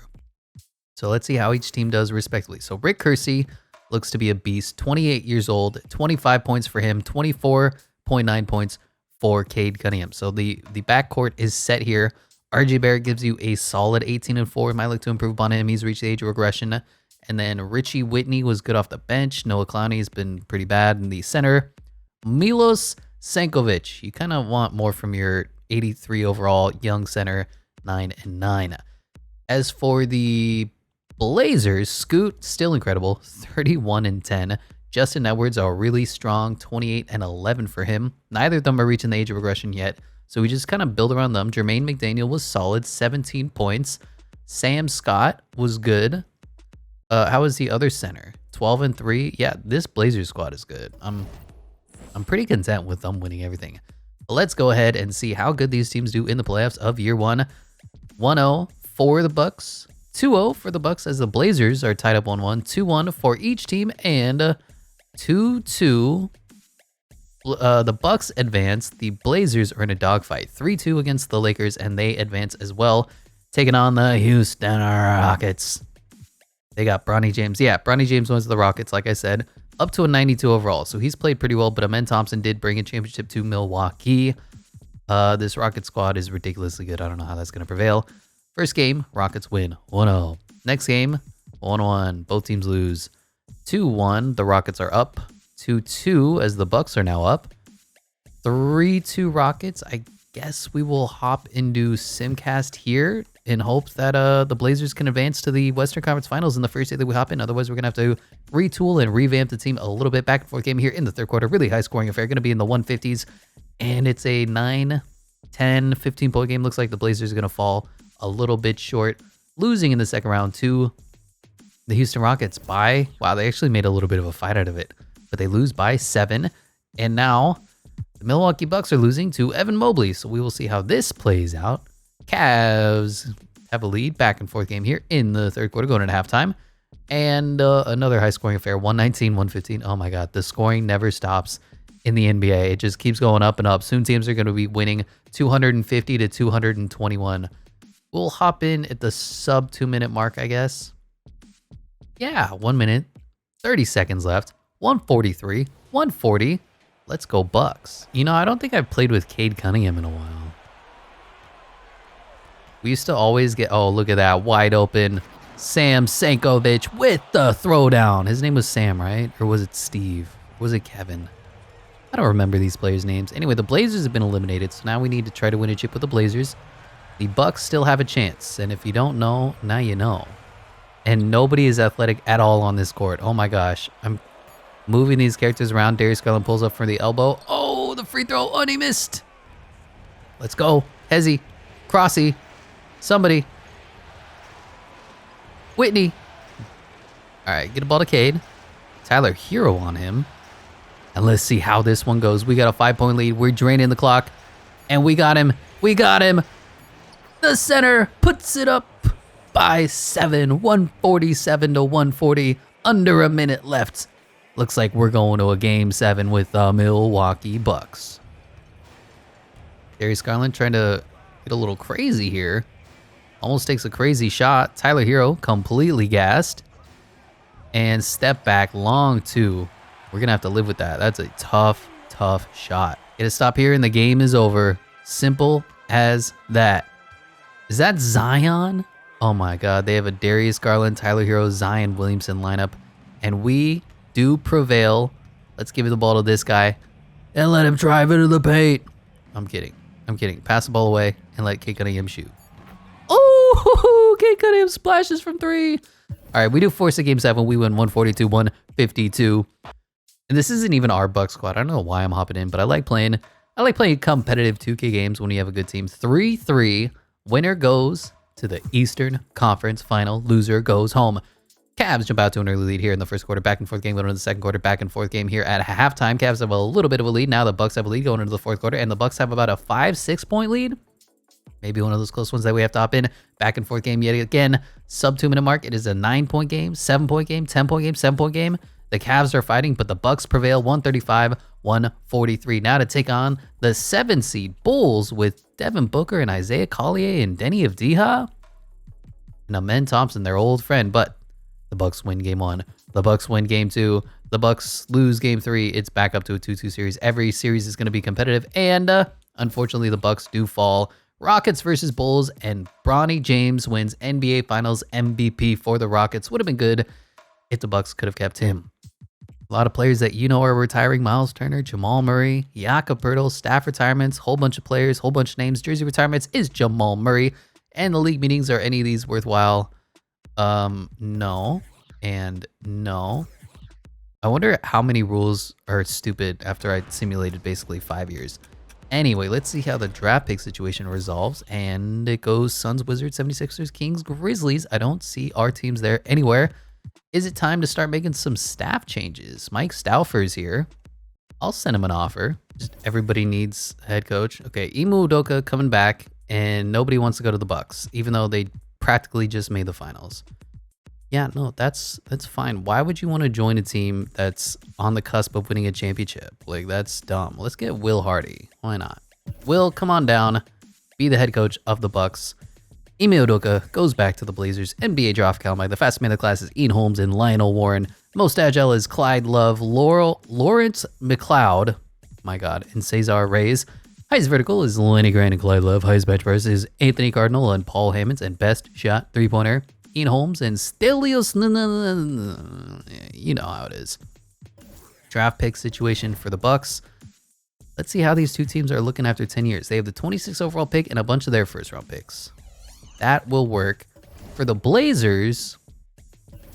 So let's see how each team does respectively. So Rick Kersey looks to be a beast. 28 years old, 25 points for him, 24.9 points for Cade Cunningham. So the backcourt is set here. RJ Barrett gives you a solid 18-4. Might look to improve upon him. He's reached the age of regression. And then Richie Whitney was good off the bench. Noah Clowney's been pretty bad in the center. Milos Sankovic, you kind of want more from your 83 overall young center, 9-9. As for the Blazers, Scoot, still incredible, 31-10. Justin Edwards, a really strong 28-11 for him. Neither of them are reaching the age of regression yet, so we just kind of build around them. Jermaine McDaniel was solid, 17 points. Sam Scott was good. How was the other center? 12-3. Yeah, this Blazers squad is good. I'm pretty content with them winning everything. But let's go ahead and see how good these teams do in the playoffs of year one. 1-0 for the Bucks. 2-0 for the Bucks as the Blazers are tied up 1-1. 2-1 for each team, and 2-2. The Bucks advance. The Blazers are in a dogfight. 3-2 against the Lakers, and they advance as well, taking on the Houston Rockets. They got Bronny James. Yeah, Bronny James wins the Rockets, like I said, up to a 92 overall. So he's played pretty well, but Amen Thompson did bring a championship to Milwaukee. This Rocket squad is ridiculously good. I don't know how that's going to prevail. First game, Rockets win 1-0. Next game, 1-1. Both teams lose 2-1. The Rockets are up 2-2 as the Bucks are now up. 3-2 Rockets. I guess we will hop into Simcast here in hopes that the Blazers can advance to the Western Conference Finals in the first day that we hop in. Otherwise, we're going to have to retool and revamp the team a little bit. Back and forth game here in the third quarter. Really high scoring affair. Going to be in the 150s. And it's a 9, 10, 15-point game. Looks like the Blazers are going to fall a little bit short, losing in the second round to the Houston Rockets by, wow, they actually made a little bit of a fight out of it. But they lose by 7. And now the Milwaukee Bucks are losing to Evan Mobley. So we will see how this plays out. Cavs have a lead, back and forth game here in the third quarter, going into halftime. And another high-scoring affair, 119-115. Oh, my God. The scoring never stops in the NBA. It just keeps going up and up. Soon teams are going to be winning 250-221. We'll hop in at the sub 2-minute mark, I guess. Yeah, 1 minute, 30 seconds left. 143, 140. Let's go Bucks. You know, I don't think I've played with Cade Cunningham in a while. We used to always get, oh, look at that, wide open Sam Sankovic with the throwdown. His name was Sam, right? Or was it Steve? Was it Kevin? I don't remember these players' names. Anyway, the Blazers have been eliminated, so now we need to try to win a chip with the Blazers. The Bucks still have a chance, and if you don't know, now you know. And nobody is athletic at all on this court. Oh my gosh. I'm moving these characters around. Darius Garland pulls up for the elbow. Oh, the free throw. Oh, and he missed. Let's go. Hezzy. Crossy. Somebody. Whitney. All right, get a ball to Cade. Tyler Hero on him. And let's see how this one goes. We got a 5-point lead. We're draining the clock. And we got him. We got him. The center puts it up by 7. 147-140. Under a minute left. Looks like we're going to a game 7 with the Milwaukee Bucks. Darius Garland trying to get a little crazy here. Almost takes a crazy shot. Tyler Hero completely gassed. And step back long two. We're going to have to live with that. That's a tough, tough shot. Get a stop here and the game is over. Simple as that. Is that Zion? Oh my God. They have a Darius Garland, Tyler Hero, Zion Williamson lineup. And we do prevail. Let's give the ball to this guy. And let him drive into the paint. I'm kidding. I'm kidding. Pass the ball away and let Cade Cunningham shoot. Oh, Cade Cunningham splashes from 3. All right, we do force a game 7. We win 142-152. And this isn't even our Bucks squad. I don't know why I'm hopping in, but I like playing competitive 2K games when you have a good team. 3-3. Winner goes to the Eastern Conference Final. Loser goes home. Cavs jump out to an early lead here in the first quarter. Back and forth game going into the second quarter. Back and forth game here at halftime. Cavs have a little bit of a lead. Now the Bucks have a lead going into the fourth quarter. And the Bucks have about a 5-6 point lead. Maybe one of those close ones that we have to hop in. Back and forth game yet again. Sub 2-minute mark. It is a 9-point game, 7-point game, 10-point game, 7-point game. The Cavs are fighting, but the Bucks prevail 135-143. Now to take on the 7 seed Bulls with Devin Booker and Isaiah Collier and Denny Avdija. and Amen Thompson, their old friend. But the Bucks win game 1. The Bucks win game 2. The Bucks lose game 3. It's back up to a 2-2 series. Every series is going to be competitive, and unfortunately, the Bucks do fall. Rockets versus Bulls, and Bronny James wins NBA Finals MVP for the Rockets. Would have been good if the Bucks could have kept him. A lot of players that you know are retiring: Miles Turner, Jamal Murray, Jakob Poeltl, staff retirements, whole bunch of players, whole bunch of names. Jersey retirements is Jamal Murray. And the league meetings, are any of these worthwhile? No. And no. I wonder how many rules are stupid after I simulated basically 5 years. Anyway, let's see how the draft pick situation resolves. And it goes Suns, Wizards, 76ers, Kings, Grizzlies. I don't see our teams there anywhere. Is it time to start making some staff changes? Mike Stauffer's here. I'll send him an offer. Just everybody needs a head coach. Okay, Ime Udoka coming back, and nobody wants to go to the Bucks, even though they practically just made the finals. Yeah, no, that's fine. Why would you want to join a team that's on the cusp of winning a championship? Like, that's dumb. Let's get Will Hardy. Why not? Will, come on down. Be the head coach of the Bucks. Ime Udoka goes back to the Blazers. NBA draft calamite. The fastest man in the class is Ian Holmes and Lionel Warren. Most agile is Clyde Love, Lawrence McLeod, my God, and Cesar Reyes. Highest vertical is Lenny Grant and Clyde Love. Highest bench press is Anthony Cardinal and Paul Hammonds. And best shot three-pointer, Ian Holmes and Stelios. You know how it is. Draft pick situation for the Bucks. Let's see how these two teams are looking after 10 years. They have the 26th overall pick and a bunch of their first-round picks. That will work. For the Blazers,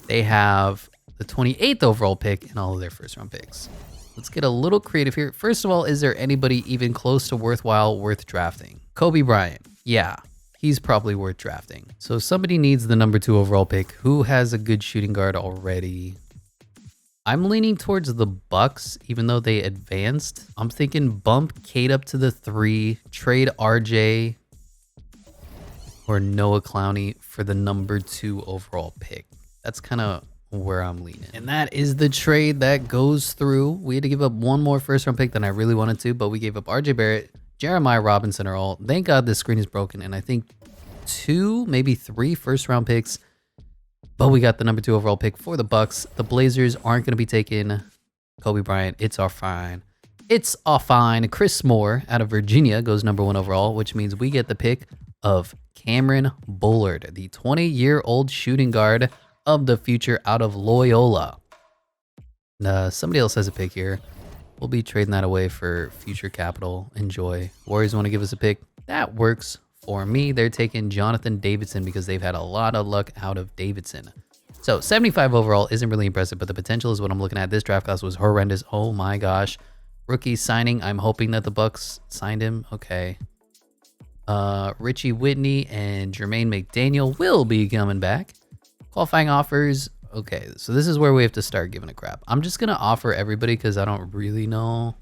they have the 28th overall pick and all of their first-round picks. Let's get a little creative here. First of all, is there anybody even close to worth drafting? Kobe Bryant. Yeah, he's probably worth drafting. So somebody needs the number 2 overall pick. Who has a good shooting guard already? I'm leaning towards the Bucks, even though they advanced. I'm thinking bump Kate up to the 3, trade RJ or Noah Clowney for the number 2 overall pick. That's kind of where I'm leaning. And that is the trade that goes through. We had to give up one more first-round pick than I really wanted to, but we gave up RJ Barrett, Jeremiah Robinson are all. Thank God this screen is broken, and I think 2, maybe 3 first-round picks. But we got the number 2 overall pick for the Bucks. The Blazers aren't going to be taking Kobe Bryant. It's all fine. It's all fine. Chris Moore out of Virginia goes number 1 overall, which means we get the pick of Cameron Bullard, the 20-year-old shooting guard of the future out of Loyola. Somebody else has a pick here. We'll be trading that away for future capital. Enjoy. Warriors want to give us a pick. That works for me. They're taking Jonathan Davidson because they've had a lot of luck out of Davidson. So 75 overall isn't really impressive, but the potential is what I'm looking at. This draft class was horrendous. Oh my gosh. Rookie signing. I'm hoping that the Bucks signed him. Okay. Richie Whitney and Jermaine McDaniel will be coming back. Qualifying offers. Okay, so this is where we have to start giving a crap. I'm just going to offer everybody because I don't really know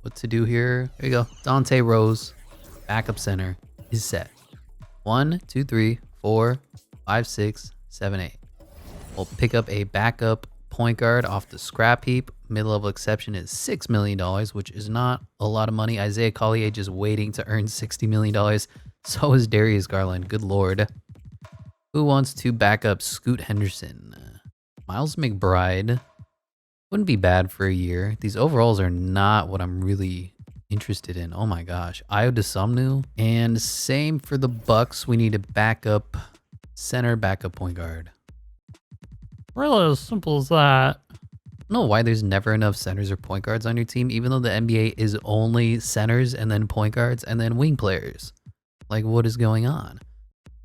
what to do here. There you go. Dante Rose, backup center, is set. 1, 2, 3, 4, 5, 6, 7, 8. We'll pick up a backup point guard off the scrap heap. Mid-level exception is $6 million, which is not a lot of money. Isaiah Collier just waiting to earn $60 million. So is Darius Garland. Good Lord. Who wants to back up Scoot Henderson? Miles McBride. Wouldn't be bad for a year. These overalls are not what I'm really interested in. Oh my gosh. Ayo Dosunmu. And same for the Bucks. We need a backup center, backup point guard. Really as simple as that. I don't know why there's never enough centers or point guards on your team, even though the NBA is only centers and then point guards and then wing players. Like, what is going on?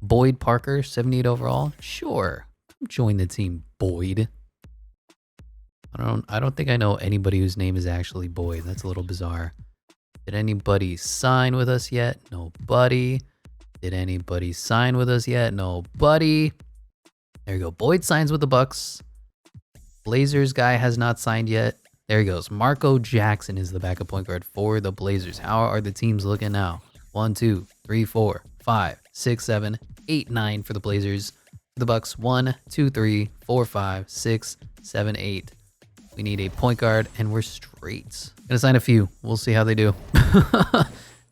Boyd Parker, 78 overall. Sure. Join the team, Boyd. I don't think I know anybody whose name is actually Boyd. That's a little bizarre. Did anybody sign with us yet? Nobody. Did anybody sign with us yet? Nobody. There you go. Boyd signs with the Bucks. Blazers guy has not signed yet. There he goes. Marco Jackson is the backup point guard for the Blazers. How are the teams looking now? 1, 2, 3, 4, 5, 6, 7, 8, 9 for the Blazers. For the Bucks, 1, 2, 3, 4, 5, 6, 7, 8. We need a point guard, and we're straight. Gonna sign a few. We'll see how they do.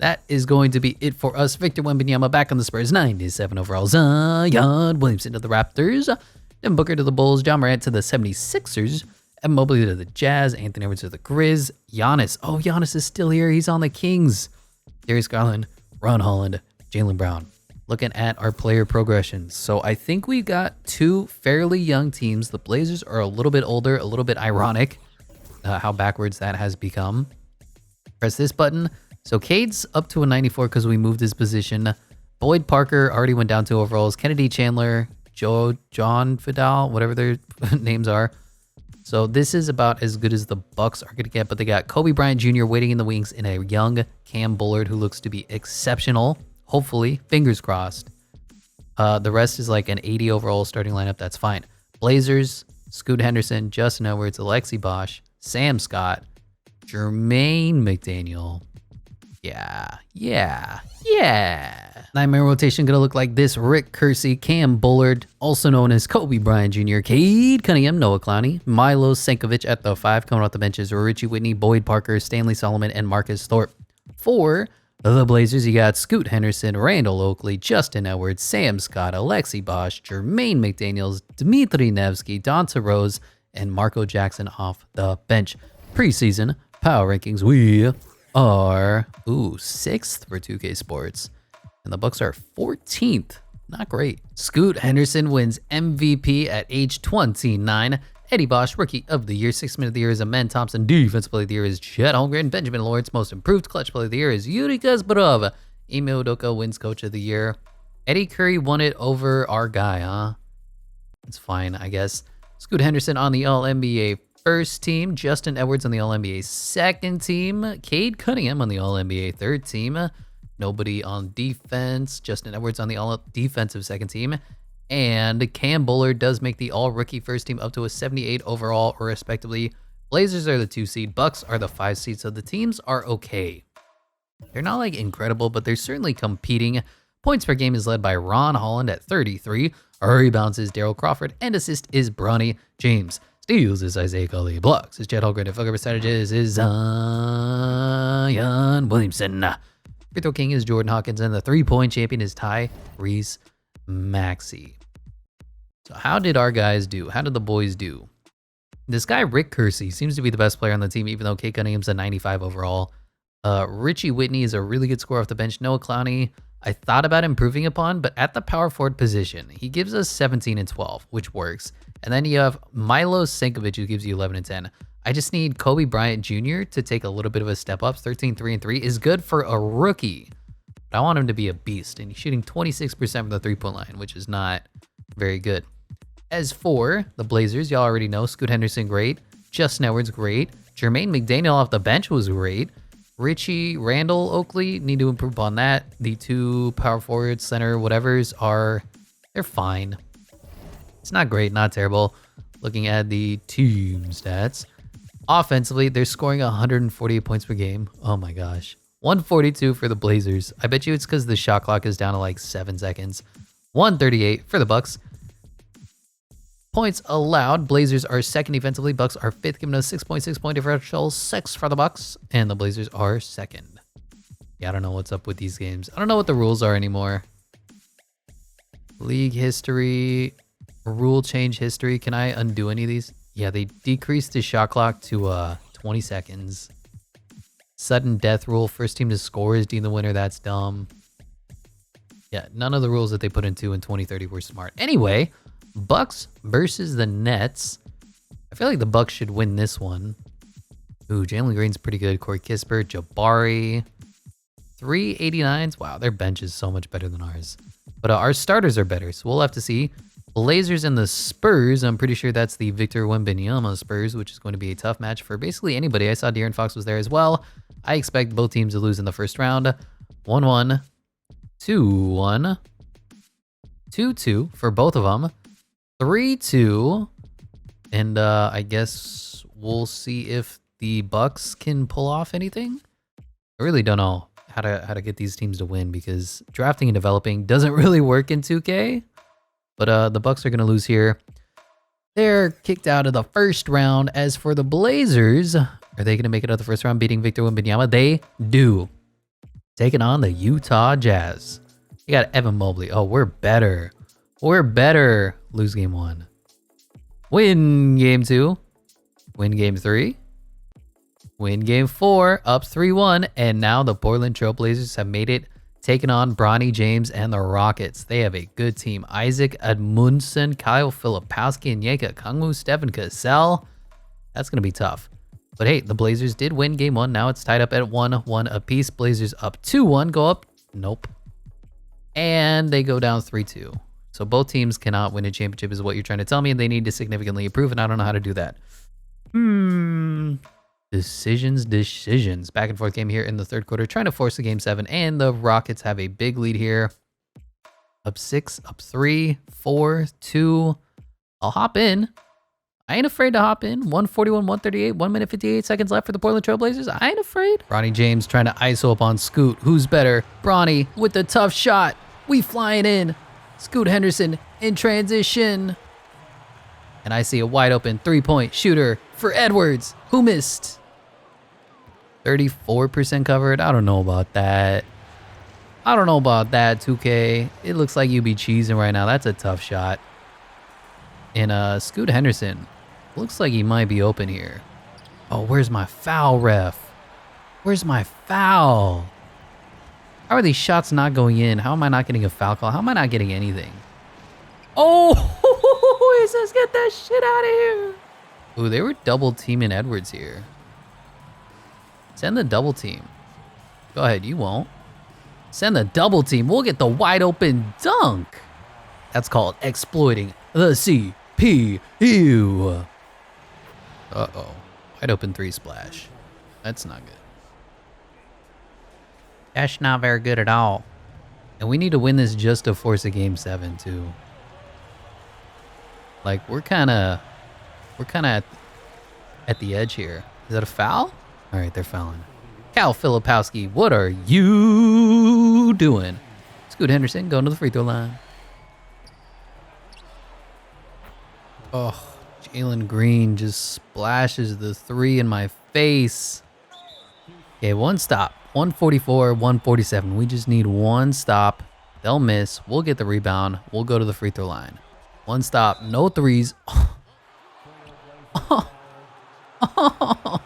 that is going to be it for us. Victor Wembanyama back on the Spurs, 97 overall. Zion Williamson to the Raptors. Devin Booker to the Bulls. John Morant to the 76ers. Evan Mobley to the Jazz. Anthony Edwards to the Grizz. Giannis. Oh, Giannis is still here. He's on the Kings. Darius Garland, Ron Holland, Jaylen Brown. Looking at our player progressions. So I think we got two fairly young teams. The Blazers are a little bit older, a little bit ironic how backwards that has become. Press this button. So Cade's up to a 94 because we moved his position. Boyd Parker already went down 2 overalls. Kennedy Chandler, John Vidal, whatever their names are. So this is about as good as the Bucks are going to get, but they got Kobe Bryant Jr. waiting in the wings in a young Cam Bullard who looks to be exceptional. Hopefully, fingers crossed. The rest is like an 80 overall starting lineup. That's fine. Blazers, Scoot Henderson, Justin Edwards, Alexi Bosch, Sam Scott, Jermaine McDaniel. Yeah. 9-man rotation going to look like this. Rick Kersey, Cam Bullard, also known as Kobe Bryant Jr., Cade Cunningham, Noah Clowney, Milo Senkovic at the 5. Coming off the benches are Richie Whitney, Boyd Parker, Stanley Solomon, and Marcus Thorpe. 4, the Blazers, you got Scoot Henderson, Randall Oakley, Justin Edwards, Sam Scott, Alexi Bosch, Jermaine McDaniels, Dmitry Nevsky, Donta Rose, and Marco Jackson off the bench. Preseason power rankings, we are 6th for 2K Sports, and the Bucks are 14th. Not great. Scoot Henderson wins MVP at age 29. Eddie Bosch, Rookie of the Year. 6th Man of the Year is Amen Thompson. Defensive Player of the Year is Chet Holmgren. Benjamin Lawrence, Most Improved Clutch Player of the Year is Yuri Kasparov. Ime Udoka wins Coach of the Year. Eddie Curry won it over our guy, huh? It's fine, I guess. Scoot Henderson on the All-NBA first team. Justin Edwards on the All-NBA second team. Cade Cunningham on the All-NBA third team. Nobody on defense. Justin Edwards on the All-Defensive second team. And Cam Bullard does make the All-Rookie first team up to a 78 overall, respectively. Blazers are the 2 seed. Bucks are the 5 seed, so the teams are okay. They're not like incredible, but they're certainly competing. Points per game is led by Ron Holland at 33. Rebounds is Daryl Crawford, and assist is Bronny James. Steals is Isaiah Culley. Blocks is Chet Holmgren. And field goal percentages is Zion Williamson. Free throw king is Jordan Hawkins, and the 3-point champion is Tyrese Maxey. So how did our guys do? How did the boys do? This guy, Rick Kersey, seems to be the best player on the team, even though Cade Cunningham's a 95 overall. Richie Whitney is a really good scorer off the bench. Noah Clowney, I thought about improving upon, but at the power forward position, he gives us 17 and 12, which works. And then you have Milo Senkovic, who gives you 11 and 10. I just need Kobe Bryant Jr. to take a little bit of a step up. 13, 3, and 3 is good for a rookie. But I want him to be a beast, and he's shooting 26% from the 3-point line, which is not very good. As for the Blazers, y'all already know Scoot Henderson, great. Justin Edwards, great. Jermaine McDaniel off the bench was great. Richie, Randall, Oakley, need to improve on that. The 2 power forwards, center, whatevers they're fine. It's not great, not terrible. Looking at the team stats. Offensively, they're scoring 148 points per game. Oh my gosh. 142 for the Blazers. I bet you it's because the shot clock is down to like 7 seconds. 138 for the Bucks. Points allowed. Blazers are second defensively. Bucks are 5th, giving us 6.6 point differential. 6 for the Bucks, and the Blazers are second. Yeah, I don't know what's up with these games. I don't know what the rules are anymore. League history, rule change history. Can I undo any of these? Yeah, they decreased the shot clock to 20 seconds. Sudden death rule. First team to score is deemed the winner. That's dumb. Yeah, none of the rules that they put into in 2030 were smart. Anyway, Bucks versus the Nets. I feel like the Bucks should win this one. Ooh, Jalen Green's pretty good. Corey Kispert, Jabari. 389s. Wow, their bench is so much better than ours. But our starters are better, so we'll have to see. Blazers and the Spurs. I'm pretty sure that's the Victor Wembanyama Spurs, which is going to be a tough match for basically anybody. I saw De'Aaron Fox was there as well. I expect both teams to lose in the first round. 1-1, 2-1, 2-2 for both of them. 3-2, and I guess we'll see if the Bucks can pull off anything. I really don't know how to get these teams to win because drafting and developing doesn't really work in 2K. But the Bucks are going to lose here. They're kicked out of the first round. As for the Blazers, are they going to make it out of the first round beating Victor Wembanyama? They do. taking on the Utah Jazz. You got Evan Mobley. Oh, we're better. We're better. Lose game 1. Win game 2. Win game 3. Win game 4. Up 3-1. And now the Portland Trailblazers have made it, taking on Bronny James and the Rockets. They have a good team. Isaac Edmundson, Kyle Filipowski, and Yeka Kungwu, Stephen Cassell. That's going to be tough. But hey, the Blazers did win game 1. Now it's tied up at 1-1 apiece. Blazers up 2-1. Go up. Nope. And they go down 3-2. So both teams cannot win a championship is what you're trying to tell me. And they need to significantly improve. And I don't know how to do that. Decisions. Back and forth game here in the third quarter. Trying to force a game 7. And the Rockets have a big lead here. Up 6, up 3, 4, 2. I'll hop in. I ain't afraid to hop in. 141, 138, 1 minute 58 seconds left for the Portland Trailblazers. I ain't afraid. Bronny James trying to ISO up on Scoot. Who's better? Bronny with the tough shot. We flying in. Scoot Henderson in transition. And I see a wide open 3-point shooter for Edwards, who missed. 34% covered. I don't know about that. 2K. It looks like you be cheesing right now. That's a tough shot. And Scoot Henderson looks like he might be open here. Oh, where's my foul, ref? Where's my foul? How are these shots not going in? How am I not getting a foul call? How am I not getting anything? Oh, he says get that shit out of here. Ooh, they were double teaming Edwards here. Send the double team. Go ahead, you won't. Send the double team. We'll get the wide open dunk. That's called exploiting the CPU. Uh-oh. Wide open 3 splash. That's not good. That's not very good at all. And we need to win this just to force a game 7 too. Like we're kind of at the edge here. Is that a foul? All right, they're fouling. Cal Filipowski, what are you doing? Scoot Henderson going to the free throw line. Oh, Jalen Green just splashes the 3 in my face. Okay, 1 stop. 144, 147. We just need 1 stop. They'll miss. We'll get the rebound. We'll go to the free throw line. 1 stop. No 3s.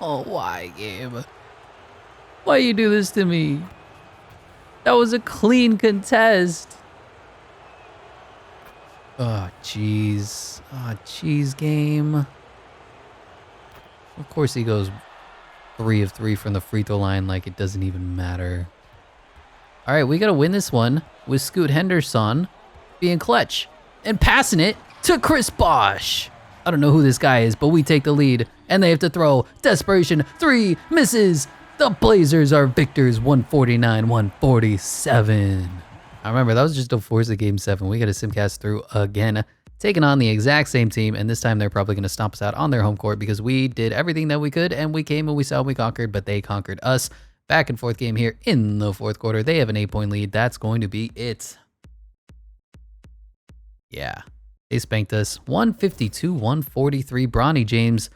Oh, why, Gabe? Why you do this to me? That was a clean contest. Oh, jeez. Oh, jeez, game. Of course he goes 3 of 3 from the free throw line like it doesn't even matter. All right, we got to win this one with Scoot Henderson being clutch and passing it to Chris Bosh. I don't know who this guy is, but we take the lead and they have to throw. Desperation 3 misses. The Blazers are victors 149-147. I remember that was just a force of game 7. We got a simcast through again, taking on the exact same team, and this time they're probably going to stomp us out on their home court because we did everything that we could, and we came and we saw and we conquered, but they conquered us. Back and forth game here in the fourth quarter. They have an 8-point lead. That's going to be it. Yeah, they spanked us 152-143. Bronny James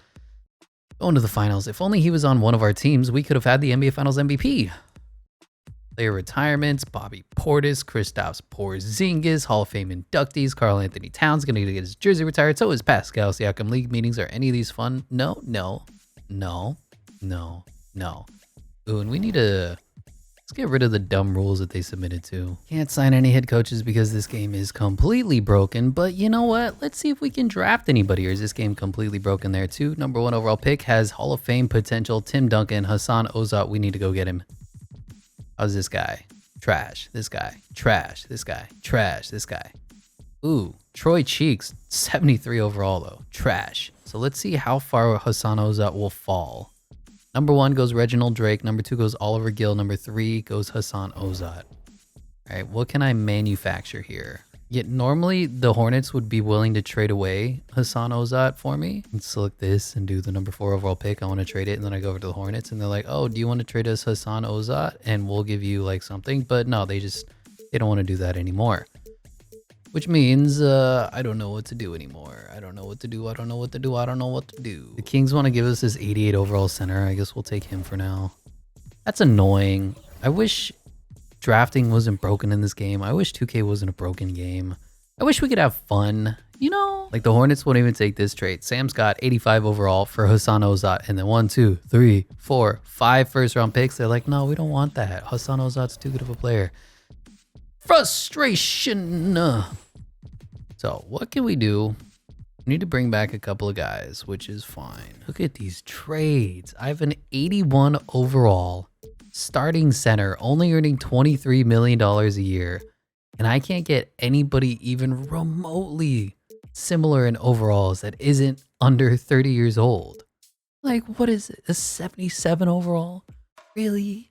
going to the finals. If only he was on one of our teams, we could have had the NBA Finals MVP. Player retirements, Bobby Portis, Kristaps Porzingis, Hall of Fame inductees, Karl Anthony Towns going to get his jersey retired. So is Pascal Siakam. League meetings, are any of these fun? No. Ooh, and we need to, let's get rid of the dumb rules that they submitted to. Can't sign any head coaches because this game is completely broken. But you know what? Let's see if we can draft anybody, or is this game completely broken there too? Number 1 overall pick has Hall of Fame potential. Tim Duncan, Hassan Ozat. We need to go get him. How's this guy? Trash. This guy. Trash. This guy. Trash. This guy. Ooh, Troy Cheeks, 73 overall though. Trash. So let's see how far Hassan Ozat will fall. Number 1 goes Reginald Drake. Number 2 goes Oliver Gill. Number 3 goes Hassan Ozat. All right, what can I manufacture here? Yet normally the Hornets would be willing to trade away Hassan Ozat for me and select this and do the number 4 overall pick. I want to trade it, and then I go over to the Hornets and they're like, oh, do you want to trade us Hassan Ozat? And we'll give you like something. But no, they don't want to do that anymore. Which means I don't know what to do anymore. I don't know what to do. The Kings want to give us this 88 overall center. I guess we'll take him for now. That's annoying. I wish drafting wasn't broken in this game. I wish 2K wasn't a broken game. I wish we could have fun. You know, like the Hornets won't even take this trade. Sam's got 85 overall for Hassan Ozat, and then 1, 2, 3, 4, 5 first-round picks. They're like, no, we don't want that. Hassan Ozat's too good of a player. Frustration. So what can we do? We need to bring back a couple of guys, which is fine. Look at these trades. I have an 81 overall starting center, only earning $23 million a year, and I can't get anybody even remotely similar in overalls that isn't under 30 years old. Like, what is it? A 77 overall? Really?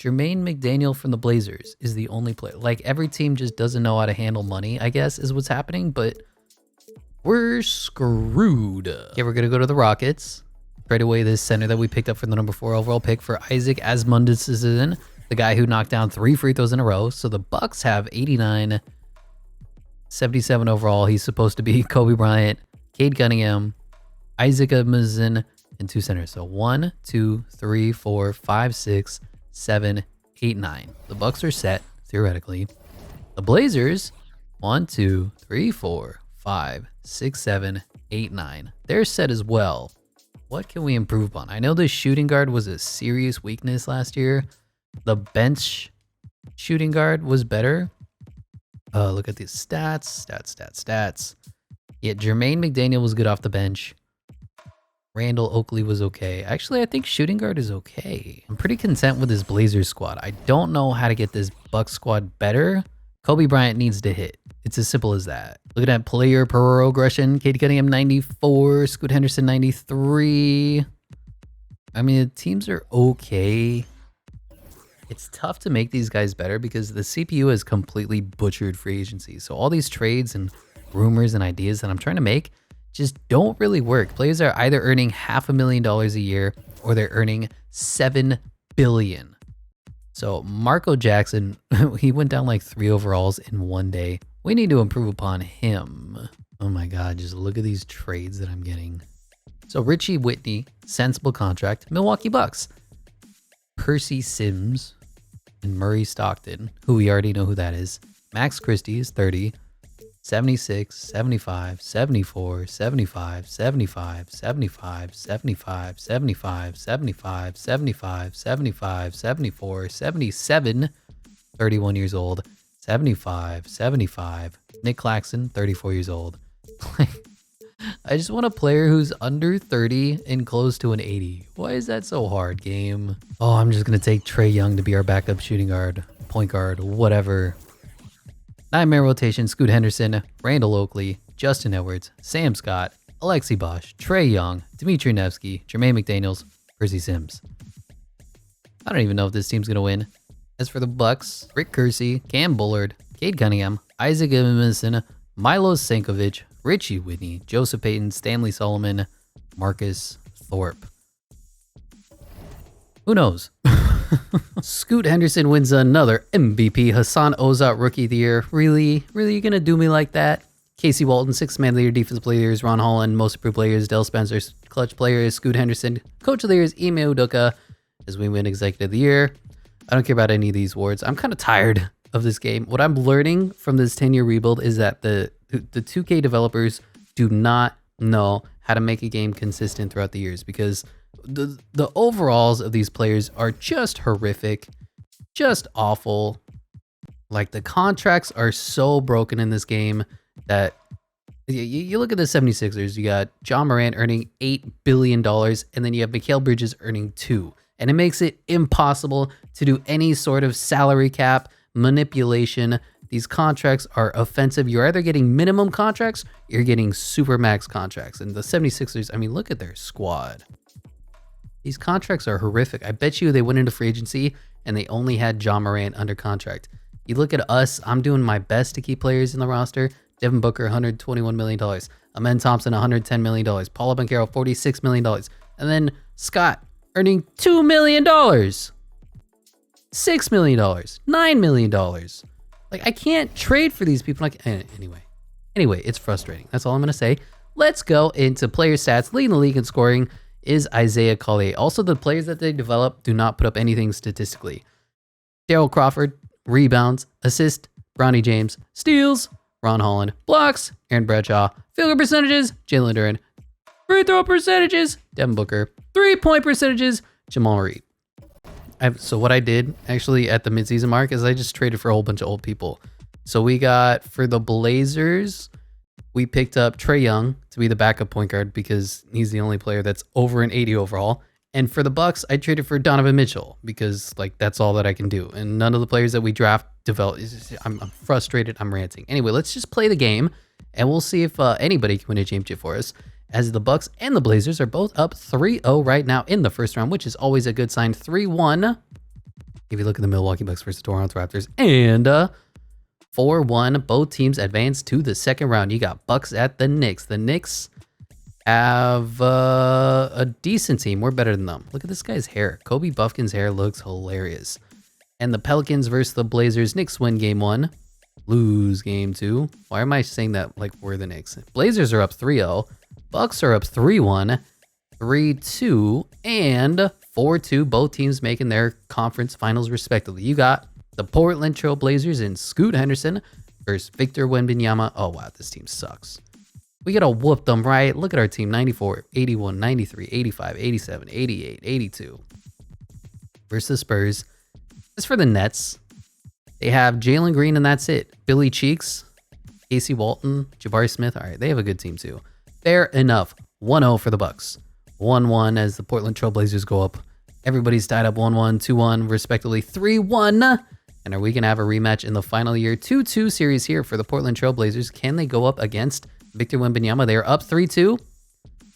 Jermaine McDaniel from the Blazers is the only player. Like, every team just doesn't know how to handle money, I guess, is what's happening, but we're screwed. Okay, we're gonna go to the Rockets. Trade away this center that we picked up for the number 4 overall pick for Isaac Asmundsen, the guy who knocked down 3 free throws in a row. So the Bucks have 89, 77 overall. He's supposed to be Kobe Bryant, Cade Cunningham, Isaac Asmundsen, and 2 centers. So 1, 2, 3, 4, 5, 6, 7, 8, 9. The Bucks are set, theoretically. The Blazers, 1, 2, 3, 4, 5, 6, 7, 8, 9. They're set as well. What can we improve on? I know the shooting guard was a serious weakness last year. The bench shooting guard was better. Look at these stats. Yeah, Jermaine McDaniel was good off the bench. Randall Oakley was okay. Actually, I think shooting guard is okay. I'm pretty content with this Blazers squad. I don't know how to get this Bucks squad better. Kobe Bryant needs to hit. It's as simple as that. Look at that player progression. Cade Cunningham 94, Scoot Henderson 93. I mean, the teams are okay. It's tough to make these guys better because the CPU has completely butchered free agency. So all these trades and rumors and ideas that I'm trying to make just don't really work. Players are either earning $500,000 a year or they're earning $7 billion. So Marco Jackson, he went down like 3 overalls in one day. We need to improve upon him. Oh my God, just look at these trades that I'm getting. So Richie Whitney, sensible contract, Milwaukee Bucks. Percy Sims and Murray Stockton, who we already know who that is. Max Christie is 30, 76, 75, 74, 75, 75, 75, 75, 75, 75, 75, 75, 74, 77, 31 years old, 75, 75. Nick Claxton, 34 years old. I just want a player who's under 30 and close to an 80. Why is that so hard, game? Oh, I'm just going to take Trae Young to be our backup shooting guard, point guard, whatever. 9-man rotation, Scoot Henderson, Randall Oakley, Justin Edwards, Sam Scott, Alexi Bosch, Trae Young, Dmitry Nevsky, Jermaine McDaniels, Percy Sims. I don't even know if this team's going to win. As for the Bucks, Rick Kersey, Cam Bullard, Cade Cunningham, Isaac Asmundsen, Milo Sankovic, Richie Whitney, Joseph Payton, Stanley Solomon, Marcus Thorpe. Who knows? Scoot Henderson wins another MVP. Hassan Ozat, Rookie of the Year. Really? Really? You gonna do me like that? Casey Walton, 6th-man leader, defensive players, Ron Holland, most improved players, Dell Spencer, clutch players, Scoot Henderson, coach of the year is Ime Udoka, as we win executive of the year. I don't care about any of these awards. I'm kind of tired of this game. What I'm learning from this 10-year rebuild is that the 2K developers do not know how to make a game consistent throughout the years because the overalls of these players are just horrific, just awful. Like the contracts are so broken in this game that you look at the 76ers, you got John Morant earning $8 billion and then you have Mikal Bridges earning $2 billion. And it makes it impossible to do any sort of salary cap manipulation. These contracts are offensive. You're either getting minimum contracts, or you're getting super max contracts. And the 76ers, I mean, look at their squad. These contracts are horrific. I bet you they went into free agency and they only had John Morant under contract. You look at us, I'm doing my best to keep players in the roster. Devin Booker, $121 million. Amen Thompson, $110 million. Paolo Banchero, $46 million. And then Scott, earning $2 million. $6 million. $9 million. Like, I can't trade for these people. Like, anyway, it's frustrating. That's all I'm going to say. Let's go into player stats. Leading the league in scoring is Isaiah Collier. Also, the players that they develop do not put up anything statistically. Daryl Crawford, rebounds, assist, Bronny James, steals, Ron Holland, blocks, Aaron Bradshaw, field goal percentages, Jalen Duren, free throw percentages, Devin Booker, 3-point percentages, Jamal Reed. So what I did actually at the midseason mark is I just traded for a whole bunch of old people. So we got, for the Blazers, we picked up Trae Young to be the backup point guard because he's the only player that's over an 80 overall. And for the Bucks, I traded for Donovan Mitchell because like that's all that I can do. And none of the players that we draft develop. I'm frustrated. I'm ranting. Anyway, let's just play the game and we'll see if anybody can win a championship for us. As the Bucks and the Blazers are both up 3-0 right now in the first round, which is always a good sign. 3-1. If you look at the Milwaukee Bucks versus Toronto Raptors, and 4-1, both teams advance to the second round. You got Bucks at the Knicks. The Knicks have a decent team. We're better than them. Look at this guy's hair. Kobe Buffkin's hair looks hilarious. And the Pelicans versus the Blazers. Knicks win game 1, lose game 2. Why am I saying that like we're the Knicks? Blazers are up 3-0. Bucks are up 3-1, 3-2, and 4-2. Both teams making their conference finals respectively. You got the Portland Trailblazers and Scoot Henderson versus Victor Wembanyama. Oh, wow, this team sucks. We gotta whoop them, right? Look at our team, 94, 81, 93, 85, 87, 88, 82. Versus the Spurs. As for the Nets, they have Jalen Green and that's it. Billy Cheeks, Casey Walton, Jabari Smith. All right, they have a good team too. Fair enough. 1-0 for the Bucks. 1-1 as the Portland Trailblazers go up. Everybody's tied up 1-1, 2-1, respectively 3-1. And are we going to have a rematch in the final year 2-2 series here for the Portland Trailblazers? Can they go up against Victor Wembanyama? They are up 3-2,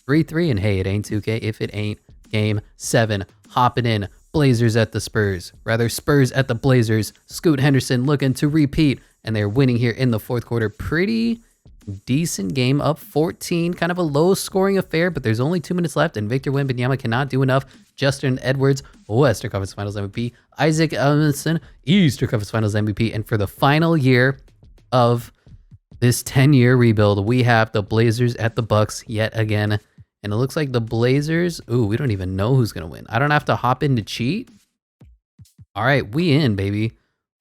3-3, and hey, it ain't 2K if it ain't game 7. Hopping in. Blazers at the Spurs. Rather, Spurs at the Blazers. Scoot Henderson looking to repeat, and they're winning here in the fourth quarter. Pretty decent game, up 14, kind of a low scoring affair, but there's only 2 minutes left and Victor Wembanyama cannot do enough. Justin Edwards, Western Conference Finals MVP. Isaac Ellenson, Eastern Conference Finals MVP. And for the final year of this 10-year rebuild, we have the Blazers at the Bucks yet again. And it looks like the Blazers, ooh, we don't even know who's gonna win. I don't have to hop in to cheat. All right, we in, baby.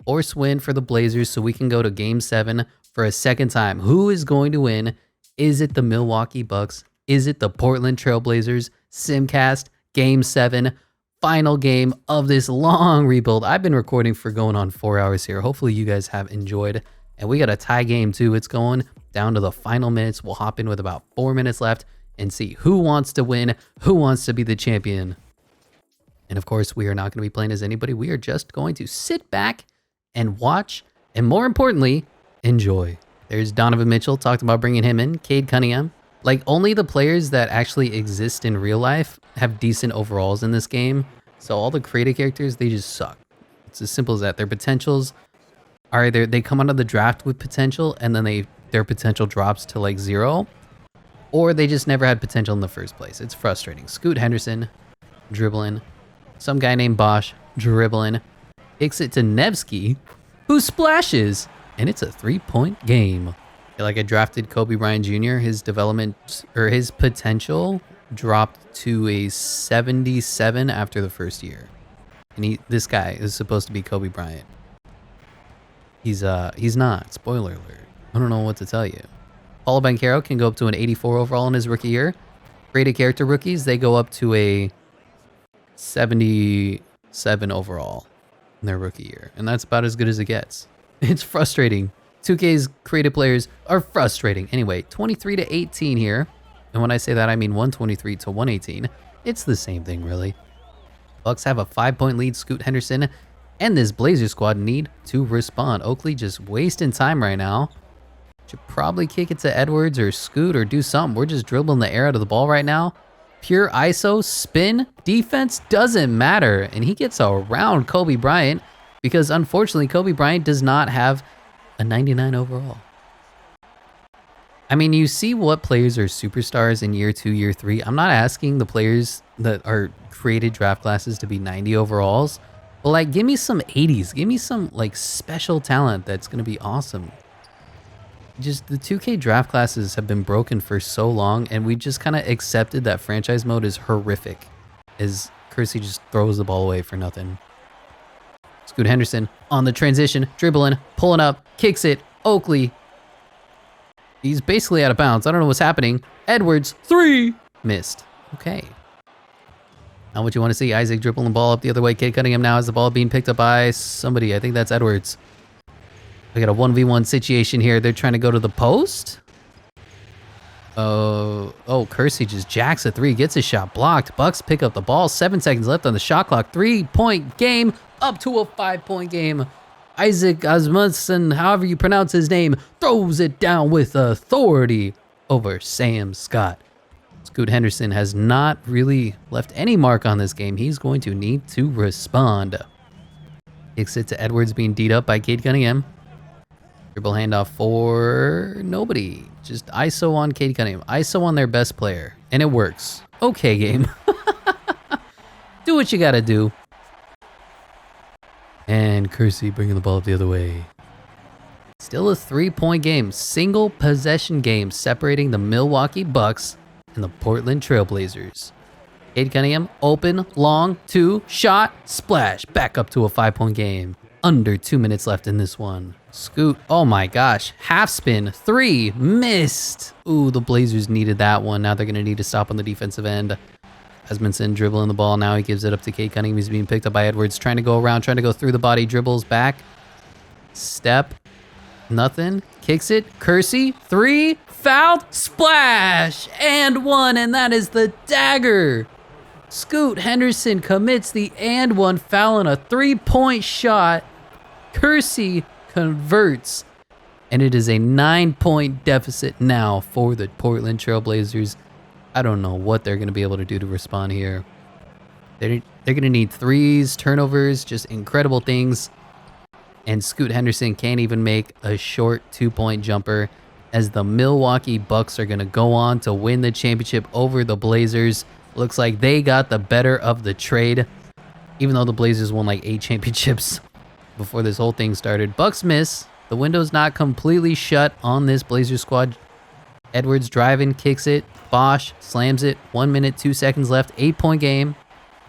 Force win for the Blazers so we can go to game 7 for a second time. Who is going to win? Is it the Milwaukee Bucks? Is it the Portland Trailblazers? Simcast, game 7, final game of this long rebuild. I've been recording for going on 4 hours here. Hopefully you guys have enjoyed. And we got a tie game too. It's going down to the final minutes. We'll hop in with about 4 minutes left and see who wants to win, who wants to be the champion. And of course, we are not going to be playing as anybody. We are just going to sit back and watch, and more importantly, enjoy. There's Donovan Mitchell, talked about bringing him in. Cade Cunningham. Like, only the players that actually exist in real life have decent overalls in this game. So all the creative characters, they just suck. It's as simple as that. Their potentials are either they come out of the draft with potential and then their potential drops to like 0, or they just never had potential in the first place. It's frustrating. Scoot Henderson, dribbling. Some guy named Bosch, dribbling. Kicks it to Nevsky, who splashes. And it's a 3-point game. I feel like I drafted Kobe Bryant Jr. His development, or his potential, dropped to a 77 after the first year. And this guy is supposed to be Kobe Bryant. He's not. Spoiler alert. I don't know what to tell you. Paulo Banchero can go up to an 84 overall in his rookie year. Rated character rookies, they go up to a 77 overall in their rookie year. And that's about as good as it gets. It's frustrating. 2K's creative players are frustrating. Anyway, 23-18 here. And when I say that, I mean 123 to 118. It's the same thing, really. Bucks have a 5-point lead. Scoot Henderson and this Blazers squad need to respond. Oakley just wasting time right now. Should probably kick it to Edwards or Scoot or do something. We're just dribbling the air out of the ball right now. Pure ISO, spin, defense, doesn't matter. And he gets around Kobe Bryant because unfortunately Kobe Bryant does not have a 99 overall. I mean, you see what players are superstars in year 2, year 3. I'm not asking the players that are created draft classes to be 90 overalls, but like give me some 80s. Give me some like special talent that's going to be awesome. Just the 2K draft classes have been broken for so long, and we just kind of accepted that franchise mode is horrific as Kersey just throws the ball away for nothing. Scoot Henderson on the transition, dribbling, pulling up, kicks it. Oakley. He's basically out of bounds. I don't know what's happening. Edwards, 3, missed. Okay. Now what you want to see, Isaac dribbling the ball up the other way. Cade Cunningham now has the ball being picked up by somebody. I think that's Edwards. We got a 1v1 situation here. They're trying to go to the post. Oh, Kersey just jacks a 3, gets his shot blocked. Bucks pick up the ball. 7 seconds left on the shot clock. 3-point game, up to a 5-point game. Isaac Asmussen, however you pronounce his name, throws it down with authority over Sam Scott. Scoot Henderson has not really left any mark on this game. He's going to need to respond. Kicks it to Edwards, being D'd up by Cade Cunningham. Dribble handoff for nobody. Just ISO on Cade Cunningham. ISO on their best player. And it works. Okay, game. Do what you gotta do. And Kersey bringing the ball up the other way. Still a 3-point game. Single possession game separating the Milwaukee Bucks and the Portland Trailblazers. Cade Cunningham, open, long, 2, shot, splash. Back up to a 5-point game. Under 2 minutes left in this one. Scoot, oh my gosh, half spin, 3, missed. Ooh, the Blazers needed that one. Now they're gonna need to stop on the defensive end. Asmunsen dribbling the ball. Now he gives it up to Cade Cunningham. He's being picked up by Edwards. Trying to go around, trying to go through the body. Dribbles back. Step. Nothing. Kicks it. Kersey. 3. Fouled. Splash. And 1. And that is the dagger. Scoot Henderson commits the and 1 foul on a 3-point shot. Kersey converts. And it is a 9-point deficit now for the Portland Trailblazers. I don't know what they're going to be able to do to respond here. They're going to need threes, turnovers, just incredible things. And Scoot Henderson can't even make a short 2-point jumper, as the Milwaukee Bucks are going to go on to win the championship over the Blazers. Looks like they got the better of the trade, even though the Blazers won like 8 championships before this whole thing started. Bucks miss. The window's not completely shut on this Blazers squad. Edwards driving, kicks it. Bosch slams it. 1 minute, 2 seconds left. 8-point game.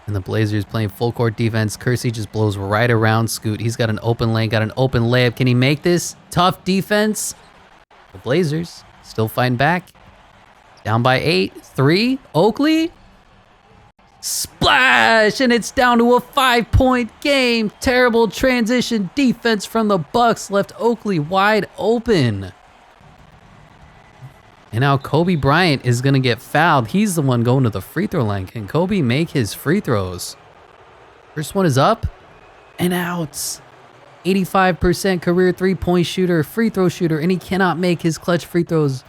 And the Blazers playing full court defense. Kersey just blows right around Scoot. He's got an open lane, got an open layup. Can he make this? Tough defense. The Blazers still fighting back. Down by 8. 3. Oakley. Splash! And it's down to a 5-point game. Terrible transition defense from the Bucks left Oakley wide open. And now Kobe Bryant is going to get fouled. He's the one going to the free throw line. Can Kobe make his free throws? First one is up and out. 85% career 3-point shooter, free throw shooter, and he cannot make his clutch free throws.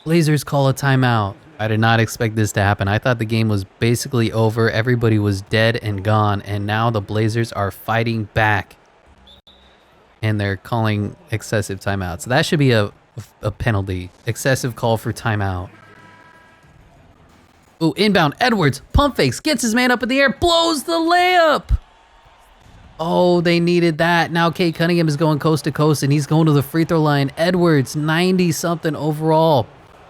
Blazers call a timeout. I did not expect this to happen. I thought the game was basically over. Everybody was dead and gone. And now the Blazers are fighting back. And they're calling excessive timeouts. So that should be a penalty. Excessive call for timeout. Ooh, inbound. Edwards, pump fakes, gets his man up in the air, blows the layup. Oh, they needed that. Now Cade Cunningham is going coast to coast, and he's going to the free throw line. Edwards, 90-something overall.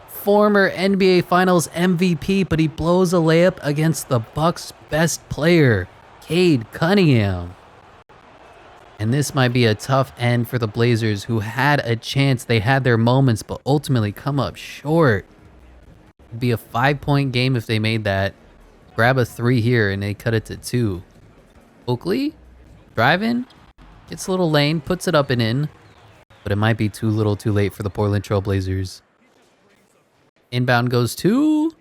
Former NBA Finals MVP, but he blows a layup against the Bucks' best player, Cade Cunningham. And this might be a tough end for the Blazers, who had a chance. They had their moments, but ultimately come up short. It'd be a 5-point game if they made that. Grab a 3 here, and they cut it to 2. Oakley, driving, gets a little lane, puts it up and in. But it might be too little too late for the Portland Trailblazers. Inbound goes to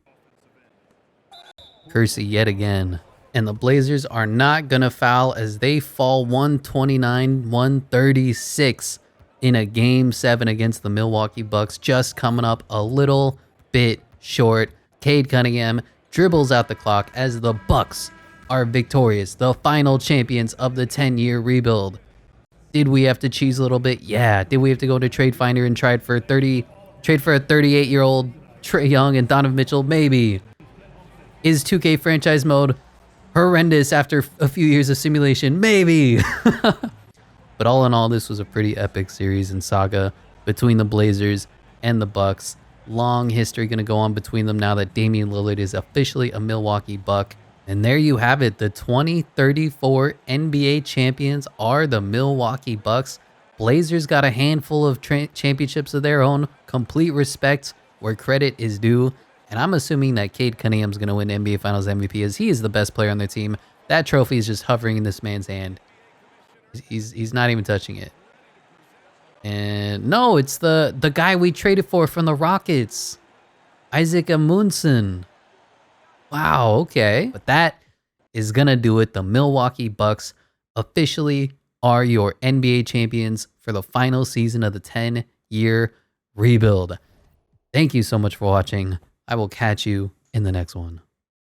Kersey yet again. And the Blazers are not going to foul as they fall 129-136 in a Game 7 against the Milwaukee Bucks. Just coming up a little bit short. Cade Cunningham dribbles out the clock as the Bucks are victorious. The final champions of the 10-year rebuild. Did we have to cheese a little bit? Yeah. Did we have to go to Trade Finder and trade for a 38-year-old Trae Young and Donovan Mitchell? Maybe. Is 2K franchise mode horrendous after a few years of simulation? Maybe. But all in all, this was a pretty epic series and saga between the Blazers and the Bucks. Long history going to go on between them now that Damian Lillard is officially a Milwaukee Buck. And there you have it. The 2034 NBA champions are the Milwaukee Bucks. Blazers got a handful of championships of their own. Complete respect where credit is due. And I'm assuming that Cade Cunningham's going to win NBA Finals MVP as he is the best player on their team. That trophy is just hovering in this man's hand. He's not even touching it. And no, it's the guy we traded for from the Rockets. Isaac Amundsen. Wow, okay. But that is going to do it. The Milwaukee Bucks officially are your NBA champions for the final season of the 10-year rebuild. Thank you so much for watching. I will catch you in the next one.